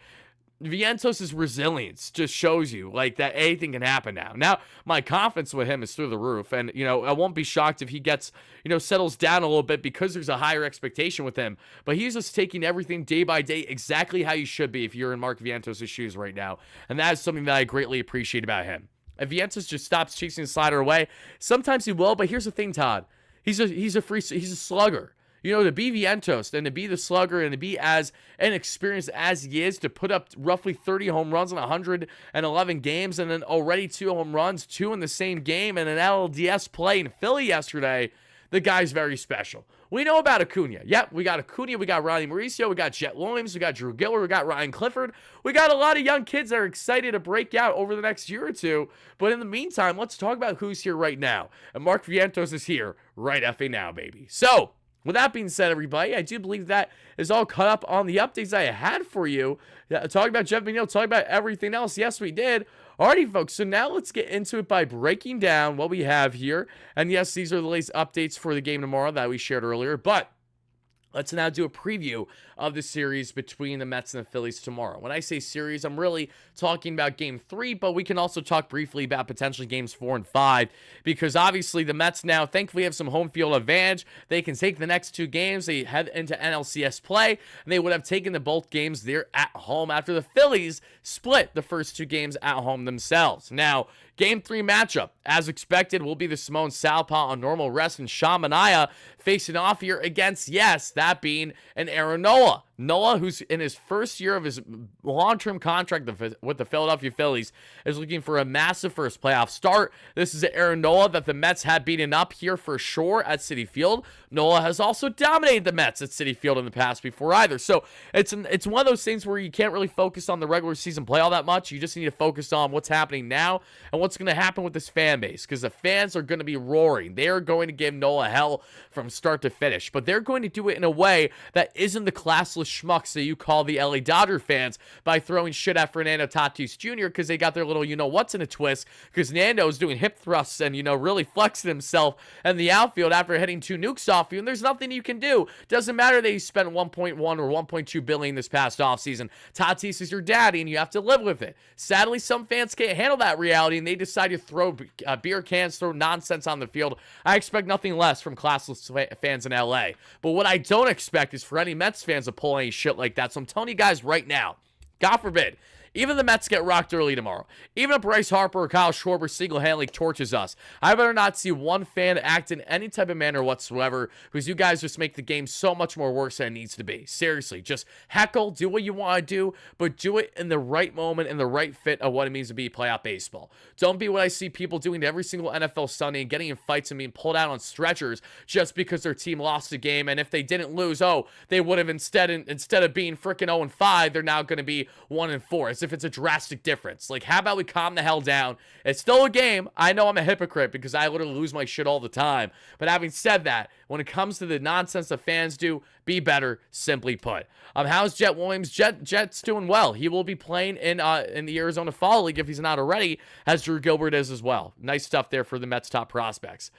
Vientos' resilience just shows you like that anything can happen now. Now, my confidence with him is through the roof, and I won't be shocked if he gets settles down a little bit because there's a higher expectation with him. But he's just taking everything day by day exactly how you should be if you're in Mark Vientos' shoes right now, and that is something that I greatly appreciate about him. If Vientos just stops chasing the slider away, sometimes he will. But here's the thing, Todd. He's a slugger. To be Vientos and to be the slugger and to be as inexperienced as he is, to put up roughly 30 home runs in 111 games and then already 2 home runs, 2 in the same game, and an NLDS play in Philly yesterday, the guy's very special. We know about Acuna. Yep, we got Acuna, we got Ronnie Mauricio, we got Jet Williams, we got Drew Giller, we got Ryan Clifford. We got a lot of young kids that are excited to break out over the next year or two. But in the meantime, let's talk about who's here right now. And Mark Vientos is here right effing now, baby. So, with that being said, everybody, I do believe that is all caught up on the updates I had for you. Talking about Jeff McNeil, talking about everything else. Yes, we did. Alrighty, folks, so now let's get into it by breaking down what we have here. And yes, these are the latest updates for the game tomorrow that we shared earlier. But Let's now do a preview of the series between the Mets and the Phillies tomorrow. When I say series, I'm really talking about Game 3, but we can also talk briefly about potentially Games 4 and 5, because obviously the Mets now thankfully have some home field advantage. They can take the next 2 games. They head into NLCS play, and they would have taken the both games there at home after the Phillies split the first 2 games at home themselves. Now, Game 3 matchup, as expected, will be the Simone Southpaw on normal rest and Manaea facing off here against, yes, that being an Aaron Nola. Nola, who's in his first year of his long-term contract with the Philadelphia Phillies, is looking for a massive first playoff start. This is Aaron Nola that the Mets had beaten up here for sure at Citi Field. Nola has also dominated the Mets at Citi Field in the past before either. So it's one of those things where you can't really focus on the regular season play all that much. You just need to focus on what's happening now and what's going to happen with this fan base, because the fans are going to be roaring. They are going to give Nola hell from start to finish, but they're going to do it in a way that isn't the classless schmucks that you call the LA Dodger fans by throwing shit at Fernando Tatis Jr. because they got their little you-know-what's in a twist, because Nando's doing hip thrusts and, really flexing himself in the outfield after hitting 2 nukes off you, and there's nothing you can do. Doesn't matter that he spent 1.1 or 1.2 billion this past offseason. Tatis is your daddy, and you have to live with it. Sadly, some fans can't handle that reality, and they decide to throw beer cans, throw nonsense on the field. I expect nothing less from classless fans in LA. But what I don't expect is for any Mets fans to pull any shit like that. So I'm telling you guys right now, God forbid, even the Mets get rocked early tomorrow, even if Bryce Harper or Kyle Schwarber single-handedly torches us, I better not see one fan act in any type of manner whatsoever, because you guys just make the game so much more worse than it needs to be. Seriously, just heckle, do what you want to do, but do it in the right moment and the right fit of what it means to be playoff baseball. Don't be what I see people doing every single NFL Sunday and getting in fights and being pulled out on stretchers just because their team lost a game, and if they didn't lose, they would have instead of being freaking 0-5, they're now going to be 1-4. As if it's a drastic difference. Like, how about we calm the hell down? It's still a game. I know I'm a hypocrite because I literally lose my shit all the time. But having said that, when it comes to the nonsense that fans do, be better, simply put. How's Jet Williams? Jet's doing well. He will be playing in the Arizona Fall League if he's not already, as Drew Gilbert is as well. Nice stuff there for the Mets' top prospects.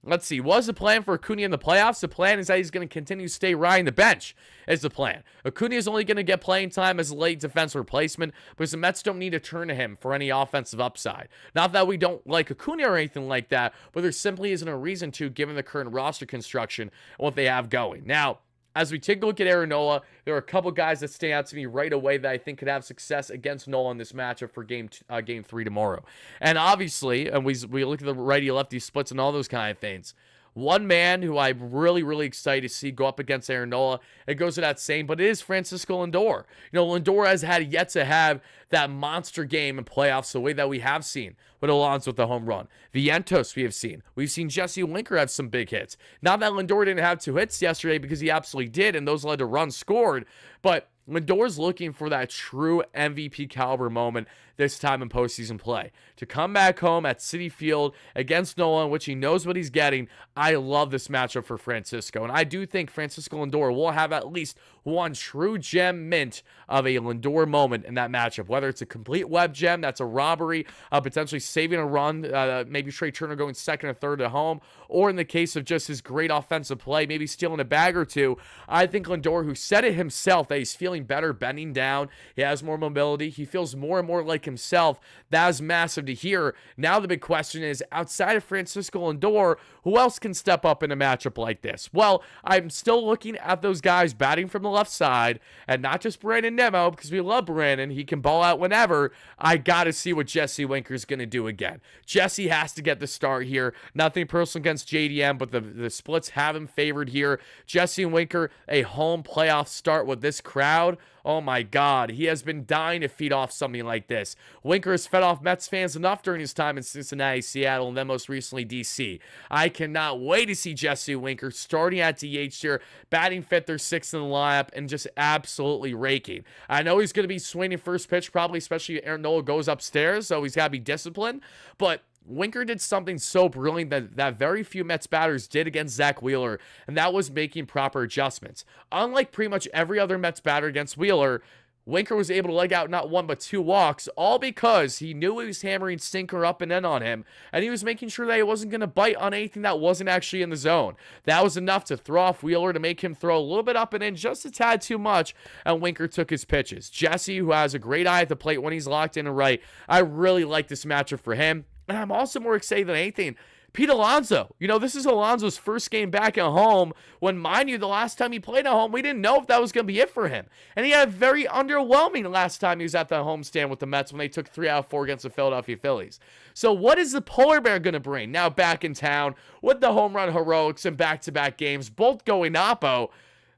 Let's see. What is the plan for Acuna in the playoffs? The plan is that he's going to continue to stay riding the bench, is the plan. Acuna is only going to get playing time as a late defense replacement because the Mets don't need to turn to him for any offensive upside. Not that we don't like Acuna or anything like that, but there simply isn't a reason to, given the current roster construction and what they have going. Now, as we take a look at Aaron Nola, there are a couple guys that stand out to me right away that I think could have success against Nola in this matchup for game 3 tomorrow. And obviously, and we look at the righty-lefty splits and all those kind of things. One man who I'm really, really excited to see go up against Aaron Nola, it goes without saying, but it is Francisco Lindor. Lindor has had yet to have that monster game in playoffs the way that we have seen with Alonso with the home run. Vientos we have seen. We've seen Jesse Winker have some big hits. Not that Lindor didn't have 2 hits yesterday, because he absolutely did, and those led to runs scored, but Lindor's looking for that true MVP caliber moment this time in postseason play. To come back home at Citi Field against Nola, in which he knows what he's getting, I love this matchup for Francisco. And I do think Francisco Lindor will have at least one true gem mint of a Lindor moment in that matchup. Whether it's a complete web gem, that's a robbery, potentially saving a run, maybe Trey Turner going second or third at home, or in the case of just his great offensive play, maybe stealing a bag or two. I think Lindor, who said it himself that he's feeling better bending down, he has more mobility, he feels more and more like himself. That is massive to hear. Now the big question is, outside of Francisco Lindor, who else can step up in a matchup like this? Well, I'm still looking at those guys batting from the left side, and not just Brandon Nimmo, because we love Brandon. He can ball out whenever. I got to see what Jesse Winker's going to do again. Jesse has to get the start here. Nothing personal against JDM, but the splits have him favored here. Jesse Winker, a home playoff start with this crowd. Oh my God, he has been dying to feed off something like this. Winker has fed off Mets fans enough during his time in Cincinnati, Seattle, and then most recently DC. I cannot wait to see Jesse Winker starting at DH here, batting fifth or sixth in the lineup, and just absolutely raking. I know he's going to be swinging first pitch probably, especially if Aaron Nola goes upstairs, so he's got to be disciplined, but Winker did something so brilliant that very few Mets batters did against Zach Wheeler, and that was making proper adjustments. Unlike pretty much every other Mets batter against Wheeler, Winker was able to leg out not one but 2 walks, all because he knew he was hammering sinker up and in on him, and he was making sure that he wasn't going to bite on anything that wasn't actually in the zone. That was enough to throw off Wheeler, to make him throw a little bit up and in, just a tad too much, and Winker took his pitches. Jesse, who has a great eye at the plate when he's locked in and right, I really like this matchup for him, and I'm also more excited than anything. Pete Alonso. This is Alonso's first game back at home when, mind you, the last time he played at home, we didn't know if that was going to be it for him. And he had a very underwhelming last time he was at the homestand with the Mets when they took 3 out of 4 against the Philadelphia Phillies. So what is the Polar Bear going to bring now back in town with the home run heroics and back-to-back games, both going oppo?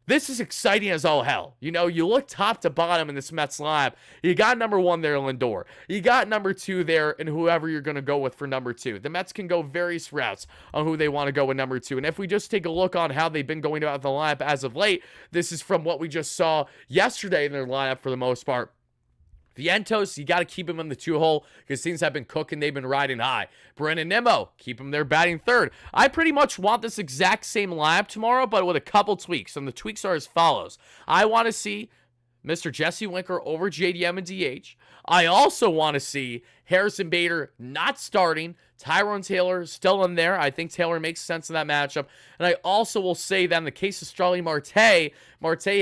This is exciting as all hell. You look top to bottom in this Mets lineup. You got number 1 there, Lindor. You got number 2 there, and whoever you're going to go with for number 2. The Mets can go various routes on who they want to go with number 2. And if we just take a look on how they've been going about the lineup as of late, this is from what we just saw yesterday in their lineup for the most part. Vientos, you got to keep him in the 2-hole because things have been cooking. They've been riding high. Brennan Nimmo, keep him there batting 3rd. I pretty much want this exact same lineup tomorrow, but with a couple tweaks. And the tweaks are as follows. I want to see Mr. Jesse Winker over JDM and DH. I also want to see Harrison Bader not starting. Tyrone Taylor still in there. I think Taylor makes sense in that matchup. And I also will say that in the case of Starling Marte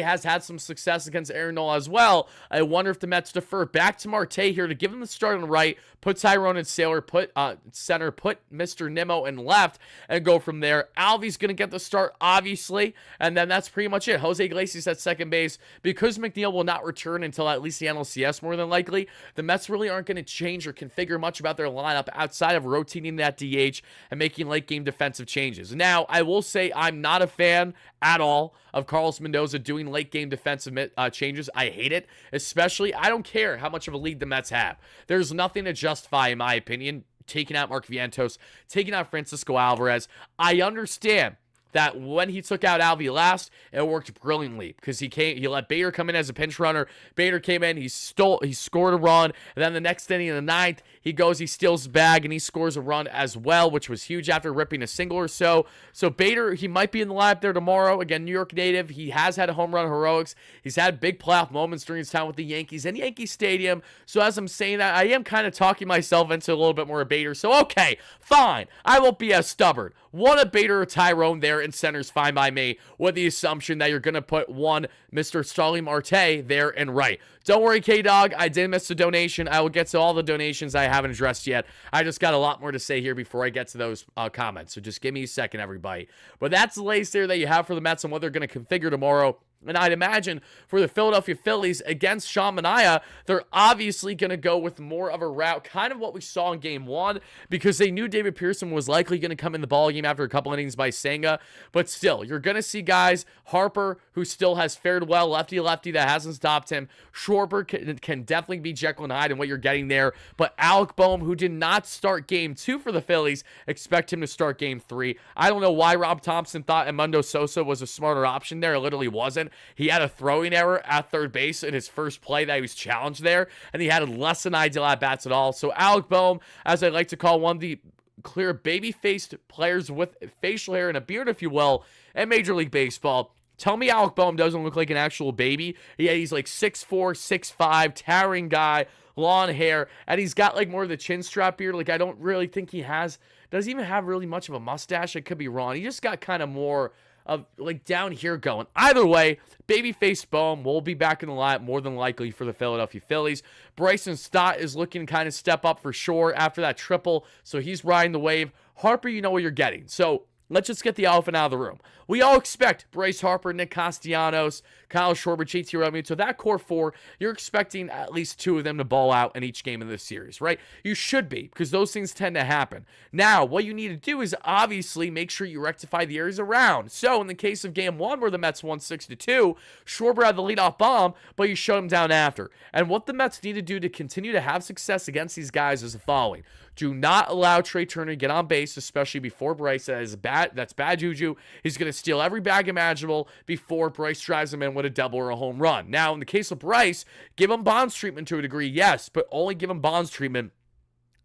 has had some success against Aaron Nola as well. I wonder if the Mets defer back to Marte here to give him the start on the right, put Tyrone in center, put Mr. Nimmo in left, and go from there. Alvy's going to get the start, obviously, and then that's pretty much it. Jose Iglesias at second base. Because McNeil will not return until at least the NLCS more than likely, the Mets really aren't going to change or configure much about their lineup outside of rotating that DH and making late-game defensive changes. Now, I will say I'm not a fan at all of Carlos Mendoza doing late-game defensive changes. I hate it, especially I don't care how much of a lead the Mets have. There's nothing to justify, in my opinion, taking out Mark Vientos, taking out Francisco Alvarez. I understand that when he took out Alvy last, it worked brilliantly because he let Bader come in as a pinch runner. Bader came in, he scored a run, and then the next inning in the 9th, he steals the bag, and he scores a run as well, which was huge after ripping a single or so. So Bader, he might be in the lineup there tomorrow. Again, New York native. He has had a home run heroics. He's had big playoff moments during his time with the Yankees and Yankee Stadium. So as I'm saying that, I am kind of talking myself into a little bit more of Bader. So okay, fine. I won't be as stubborn. One of Bader or Tyrone there in center is fine by me, with the assumption that you're going to put one Mr. Starling Marte there and right. Don't worry, K-Dog, I did miss a donation. I will get to all the donations I haven't addressed yet. I just got a lot more to say here before I get to those comments, so just give me a second, everybody. But that's the latest there that you have for the Mets and what they're going to configure tomorrow. And I'd imagine for the Philadelphia Phillies against Sean Manaea, they're obviously going to go with more of a route, kind of what we saw in Game 1, because they knew David Pearson was likely going to come in the ballgame after a couple innings by Senga. But still, you're going to see guys, Harper, who still has fared well, lefty-lefty, that hasn't stopped him. Schwarber can definitely be Jekyll and Hyde in what you're getting there. But Alec Boehm, who did not start Game 2 for the Phillies, expect him to start Game 3. I don't know why Rob Thompson thought Edmundo Sosa was a smarter option there. It literally wasn't. He had a throwing error at third base in his first play that he was challenged there, and he had less than ideal at-bats at all. So Alec Boehm, as I like to call one of the clear baby-faced players with facial hair and a beard, if you will, in Major League Baseball. Tell me Alec Boehm doesn't look like an actual baby. Yeah, he's like 6'4", 6'5", towering guy, long hair, and he's got like more of the chin strap beard. Like, I don't really think he doesn't even have really much of a mustache. I could be wrong. He just got kind of more of like down here going. Either way, babyface Boehm will be back in the lineup more than likely for the Philadelphia Phillies. Bryson Stott is looking to kind of step up for sure after that triple, so he's riding the wave. Harper, you know what you're getting. So let's just get the elephant out of the room. We all expect Bryce Harper, Nick Castellanos, Kyle Schwarber, JT Realmuto. So that core 4, you're expecting at least 2 of them to ball out in each game of this series, right? You should be, because those things tend to happen. Now, what you need to do is obviously make sure you rectify the areas around. So in the case of Game 1, where the Mets won 6-2, Schwarber had the leadoff bomb, but you shut him down after. And what the Mets need to do to continue to have success against these guys is the following. Do not allow Trey Turner to get on base, especially before Bryce. That's bad juju. He's going to steal every bag imaginable before Bryce drives him in with a double or a home run. Now, in the case of Bryce, give him Bonds treatment to a degree, yes, but only give him Bonds treatment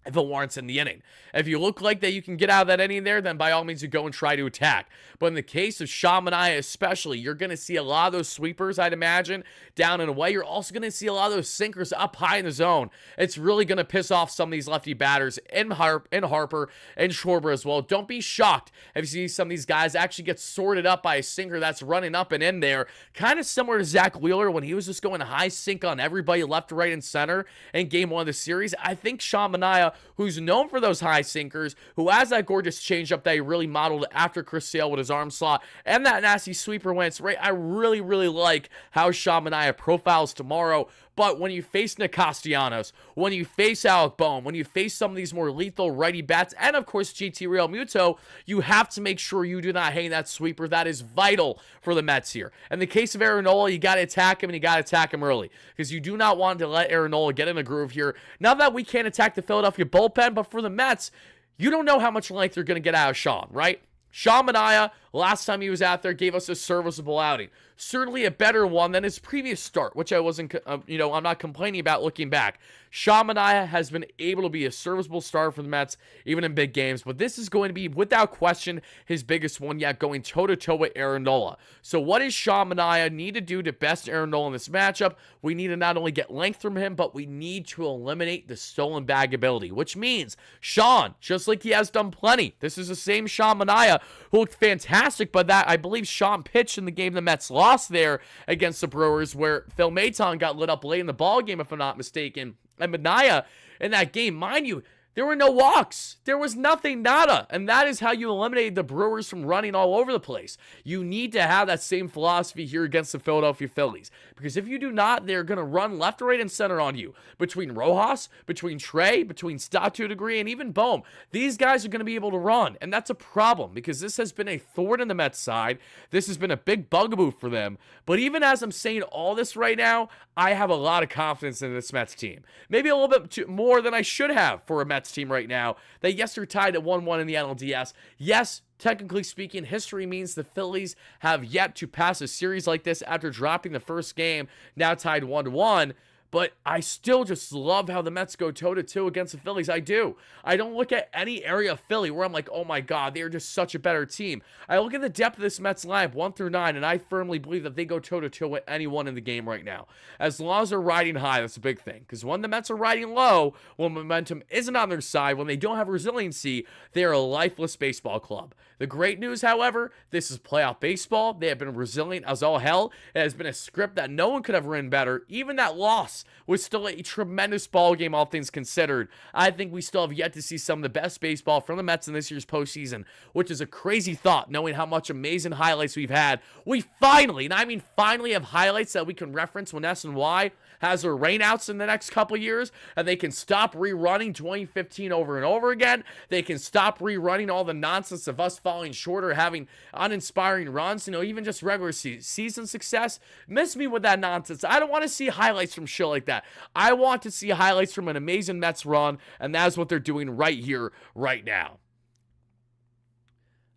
if it warrants in the inning. If you look like that you can get out of that inning there, then by all means you go and try to attack. But in the case of Sean Manaea especially, you're going to see a lot of those sweepers, I'd imagine, down and away. You're also going to see a lot of those sinkers up high in the zone. It's really going to piss off some of these lefty batters in Harper and Schwarber as well. Don't be shocked if you see some of these guys actually get sorted up by a sinker that's running up and in there. Kind of similar to Zach Wheeler when he was just going high sink on everybody left, right, and center in game 1 of the series. I think Sean Manaea, who's known for those high sinkers, who has that gorgeous changeup that he really modeled after Chris Sale with his arm slot, and that nasty sweeper when it's right. I really, really like how Sean Manaea profiles tomorrow. But when you face Nick Castellanos, when you face Alec Bohm, when you face some of these more lethal righty bats, and of course JT Realmuto, you have to make sure you do not hang that sweeper. That is vital for the Mets here. In the case of Aaron Nola, you got to attack him, and you got to attack him early, because you do not want to let Aaron Nola get in a groove here. Now that we can't attack the Philadelphia bullpen, but for the Mets, you don't know how much length you're going to get out of Sean, right? Sean Manaea, last time he was out there, gave us a serviceable outing. Certainly a better one than his previous start, which I wasn't, I'm not complaining about looking back. Sean Manaea has been able to be a serviceable starter for the Mets, even in big games, but this is going to be, without question, his biggest one yet, going toe-to-toe with Aaron Nola. So what does Sean Manaea need to do to best Aaron Nola in this matchup? We need to not only get length from him, but we need to eliminate the stolen bag ability, which means Sean, just like he has done plenty, this is the same Sean Manaea who looked fantastic, but that, I believe Sean pitched in the game the Mets lost there against the Brewers, where Phil Maton got lit up late in the ball game, if I'm not mistaken. And Manaea in that game, mind you, there were no walks. There was nothing, nada. And that is how you eliminated the Brewers from running all over the place. You need to have that same philosophy here against the Philadelphia Phillies. Because if you do not, they're going to run left, right, and center on you. Between Rojas, between Trey, between Stott to a degree, and even Bohm. These guys are going to be able to run. And that's a problem, because this has been a thorn in the Mets side. This has been a big bugaboo for them. But even as I'm saying all this right now, I have a lot of confidence in this Mets team. Maybe a little bit more than I should have for a Mets team right now. They yesterday tied at 1-1 in the NLDS. Yes, technically speaking, history means the Phillies have yet to pass a series like this after dropping the first game, now tied 1-1. But I still just love how the Mets go toe-to-toe against the Phillies. I do. I don't look at any area of Philly where I'm like, oh my God, they're just such a better team. I look at the depth of this Mets lineup, 1 through 9, and I firmly believe that they go toe-to-toe with anyone in the game right now. As long as they're riding high, that's a big thing. Because when the Mets are riding low, when momentum isn't on their side, when they don't have resiliency, they are a lifeless baseball club. The great news, however, this is playoff baseball. They have been resilient as all hell. It has been a script that no one could have written better. Even that loss was still a tremendous ball game, all things considered. I think we still have yet to see some of the best baseball from the Mets in this year's postseason, which is a crazy thought, knowing how much amazing highlights we've had. We finally, and I mean finally, have highlights that we can reference when S&Y has their rainouts in the next couple years, and they can stop rerunning 2015 over and over again. They can stop rerunning all the nonsense of us falling short or having uninspiring runs, even just regular season success. Miss me with that nonsense. I don't want to see highlights from shit like that. I want to see highlights from an amazing Mets run, and that's what they're doing right here, right now.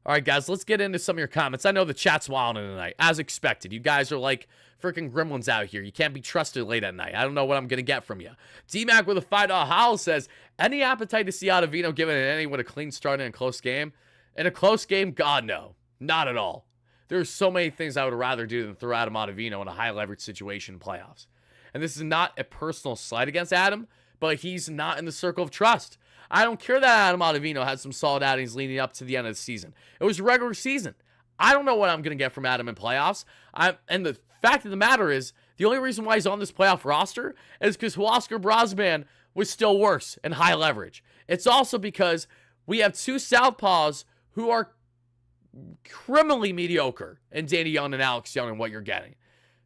All right, guys, let's get into some of your comments. I know the chat's wilding tonight, as expected. You guys are like freaking gremlins out here. You can't be trusted late at night. I don't know what I'm going to get from you. D-Mac with a $5 howl says, any appetite to see Ottavino given an inning with a clean start in a close game? In a close game, God, no. Not at all. There's so many things I would rather do than throw Adam Ottavino in a high-leverage situation in playoffs. And this is not a personal slight against Adam, but he's not in the circle of trust. I don't care that Adam Ottavino had some solid outings leading up to the end of the season. It was regular season. I don't know what I'm going to get from Adam in playoffs. And the fact of the matter is, the only reason why he's on this playoff roster is because Huascar Brosman was still worse and high leverage. It's also because we have two southpaws who are criminally mediocre in Danny Young and Alex Young and what you're getting.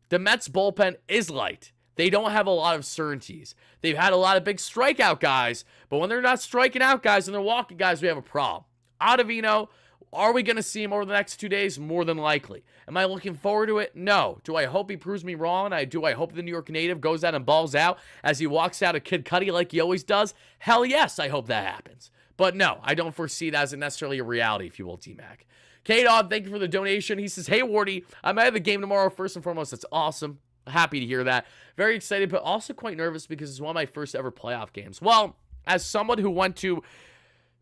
The Mets bullpen is light. They don't have a lot of certainties. They've had a lot of big strikeout guys, but when they're not striking out guys and they're walking guys, we have a problem. Ottavino, are we going to see him over the next 2 days? More than likely. Am I looking forward to it? No. Do I hope he proves me wrong? Do I hope the New York native goes out and balls out as he walks out of Kid Cudi like he always does? Hell yes, I hope that happens. But no, I don't foresee that as necessarily a reality, if you will, T-Mac. K-Dog, thank you for the donation. He says, hey, Wardy, I might have a game tomorrow. First and foremost, that's awesome. Happy to hear that. Very excited, but also quite nervous because it's one of my first ever playoff games. Well, as someone who went to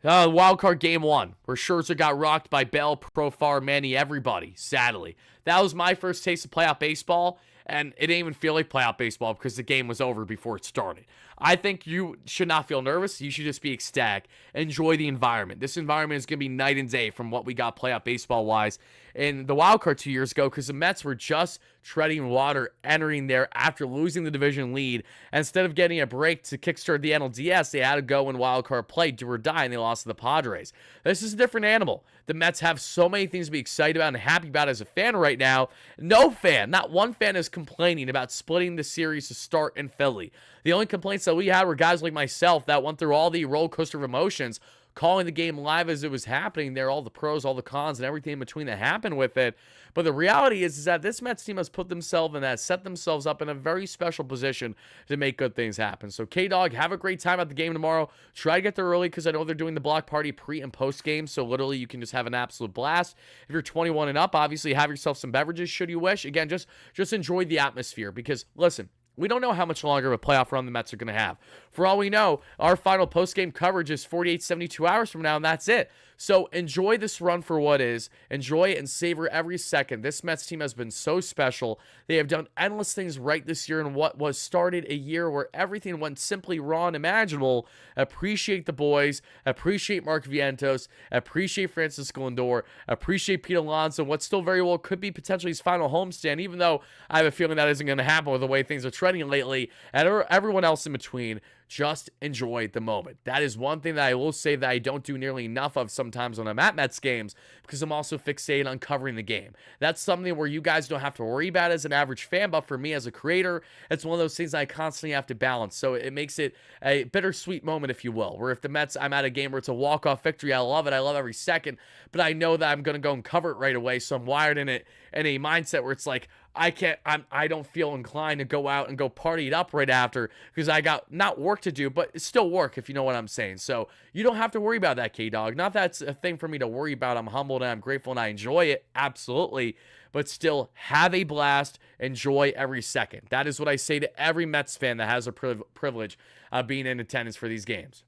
wild card game 1, where Scherzer got rocked by Bell, Profar, Manny, everybody, sadly. That was my first taste of playoff baseball, and it didn't even feel like playoff baseball because the game was over before it started. I think you should not feel nervous. You should just be ecstatic. Enjoy the environment. This environment is going to be night and day from what we got playoff baseball-wise in the wild card 2 years ago, because the Mets were just treading water entering there after losing the division lead. And instead of getting a break to kickstart the NLDS, they had to go in wild card play, do or die, and they lost to the Padres. This is a different animal. The Mets have so many things to be excited about and happy about as a fan right now. No fan, not one fan, is complaining about splitting the series to start in Philly. The only complaints that we had were guys like myself that went through all the roller coaster of emotions, calling the game live as it was happening there, all the pros, all the cons, and everything in between that happened with it. But the reality is that this Mets team has put themselves and has set themselves up in a very special position to make good things happen. So, K-Dog, have a great time at the game tomorrow. Try to get there early because I know they're doing the block party pre- and post-game, so literally you can just have an absolute blast. If you're 21 and up, obviously have yourself some beverages should you wish. Again, just enjoy the atmosphere because, listen, we don't know how much longer of a playoff run the Mets are going to have. For all we know, our final post-game coverage is 48, 72 hours from now, and that's it. So enjoy this run for what is. Enjoy it and savor every second. This Mets team has been so special. They have done endless things right this year in what was started a year where everything went simply wrong and imaginable. Appreciate the boys. Appreciate Mark Vientos. Appreciate Francisco Lindor. Appreciate Pete Alonso. What still very well could be potentially his final homestand, even though I have a feeling that isn't going to happen with the way things are trending lately. And everyone else in between. Just enjoy the moment. That is one thing that I will say that I don't do nearly enough of sometimes when I'm at Mets games, because I'm also fixated on covering the game. That's something where you guys don't have to worry about as an average fan, but for me as a creator, it's one of those things I constantly have to balance. So it makes it a bittersweet moment, if you will, where if the Mets, I'm at a game where it's a walk-off victory, I love it. I love every second, but I know that I'm going to go and cover it right away. So I'm wired in a mindset where it's like, I don't feel inclined to go out and go party it up right after because I got not work to do, but it's still work, if you know what I'm saying. So you don't have to worry about that, K-Dog. Not that's a thing for me to worry about. I'm humbled and I'm grateful and I enjoy it. Absolutely. But still have a blast. Enjoy every second. That is what I say to every Mets fan that has a privilege of being in attendance for these games.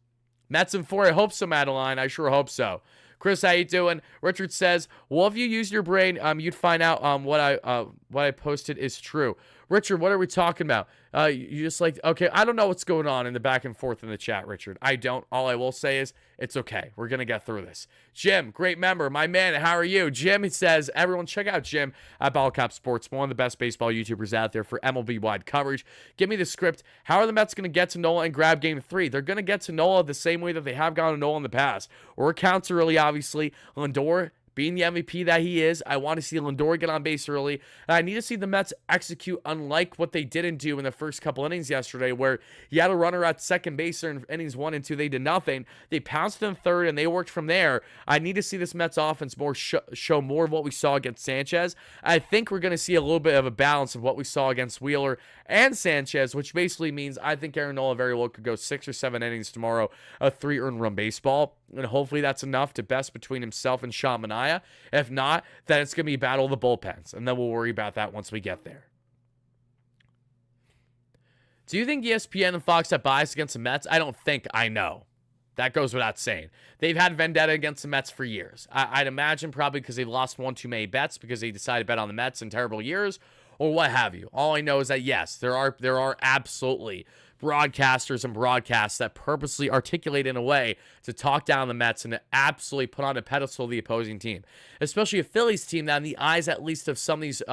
Mets in 4, I hope so, Madeline. I sure hope so. Chris, how you doing? Richard says, well, if you use your brain, you'd find out what I posted is true. Richard, what are we talking about? You just like, okay, I don't know what's going on in the back and forth in the chat, Richard. I don't. All I will say is it's okay. We're going to get through this. Jim, great member. My man, how are you? Jim, he says, everyone check out Jim at Ballcap Sports, one of the best baseball YouTubers out there for MLB-wide coverage. Give me the script. How are the Mets going to get to Nola and grab Game 3? They're going to get to Nola the same way that they have gone to Nola in the past. Or counts early, obviously. Lindor, being the MVP that he is, I want to see Lindor get on base early. And I need to see the Mets execute unlike what they didn't do in the first couple innings yesterday, where you had a runner at second base in innings 1 and 2. They did nothing. They pounced in third, and they worked from there. I need to see this Mets offense more show more of what we saw against Sanchez. I think we're going to see a little bit of a balance of what we saw against Wheeler and Sanchez, which basically means I think Aaron Nola very well could go 6 or 7 innings tomorrow of 3 earned run baseball. And hopefully that's enough to best between himself and Sean Manaea. If not, then it's going to be a battle of the bullpens. And then we'll worry about that once we get there. Do you think ESPN and Fox have bias against the Mets? I don't think. I know. That goes without saying. They've had vendetta against the Mets for years. I'd imagine probably because they've lost one too many bets because they decided to bet on the Mets in terrible years or what have you. All I know is that, yes, there are absolutely broadcasters and broadcasts that purposely articulate in a way to talk down the Mets and to absolutely put on a pedestal the opposing team, especially a Phillies team that in the eyes at least of some of these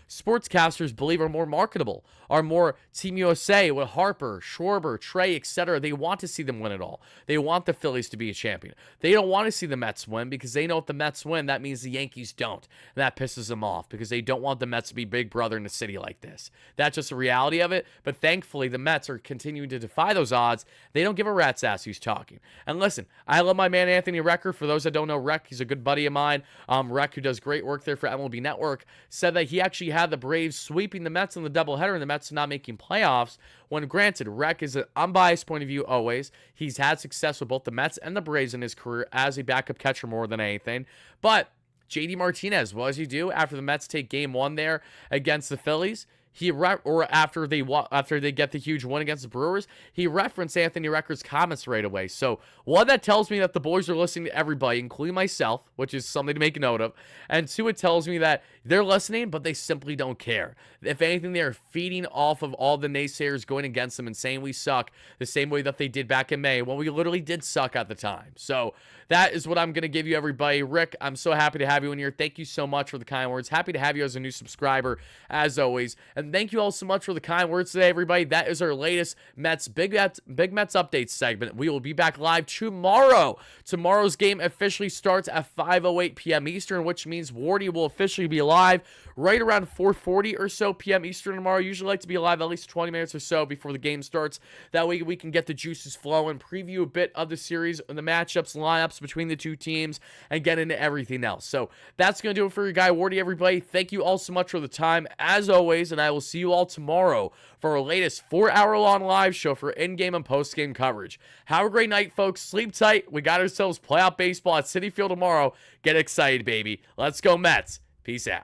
sportscasters believe are more marketable, are more Team USA with Harper, Schwarber, Trey, etc. They want to see them win it all. They want the Phillies to be a champion. They don't want to see the Mets win because they know if the Mets win, that means the Yankees don't. And that pisses them off because they don't want the Mets to be big brother in a city like this. That's just the reality of it. But thankfully, the Mets are continuing to defy those odds. They don't give a rat's ass who's talking. And listen, I love my man Anthony Recker. For those that don't know Rec, he's a good buddy of mine. Rec, who does great work there for MLB Network, said that he actually had the Braves sweeping the Mets in the doubleheader and the Mets not making playoffs. When granted, Rec is an unbiased point of view always. He's had success with both the Mets and the Braves in his career as a backup catcher more than anything. But JD Martinez, what does he do after the Mets take game 1 there against the Phillies? or after they get the huge win against the Brewers, he referenced Anthony Recker's comments right away. So one, that tells me that the boys are listening to everybody, including myself, which is something to make a note of. And two, it tells me that they're listening, but they simply don't care. If anything, they are feeding off of all the naysayers going against them and saying we suck the same way that they did back in May when we literally did suck at the time. So that is what I'm going to give you, everybody. Rick, I'm so happy to have you in here. Thank you so much for the kind words. Happy to have you as a new subscriber, as always. And thank you all so much for the kind words today, everybody. That is our latest Big Mets update segment. We will be back live tomorrow. Tomorrow's game officially starts at 5:08 p.m. Eastern, which means Wardy will officially be live right around 4:40 or so p.m. Eastern tomorrow. Usually like to be live at least 20 minutes or so before the game starts. That way we can get the juices flowing, preview a bit of the series and the matchups, lineups between the two teams, and get into everything else. So that's going to do it for your guy Wardy, everybody. Thank you all so much for the time, as always, and I will see you all tomorrow for our latest 4-hour-long live show for in-game and post-game coverage. Have a great night, folks. Sleep tight. We got ourselves playoff baseball at Citi Field tomorrow. Get excited, baby. Let's go, Mets. Peace out.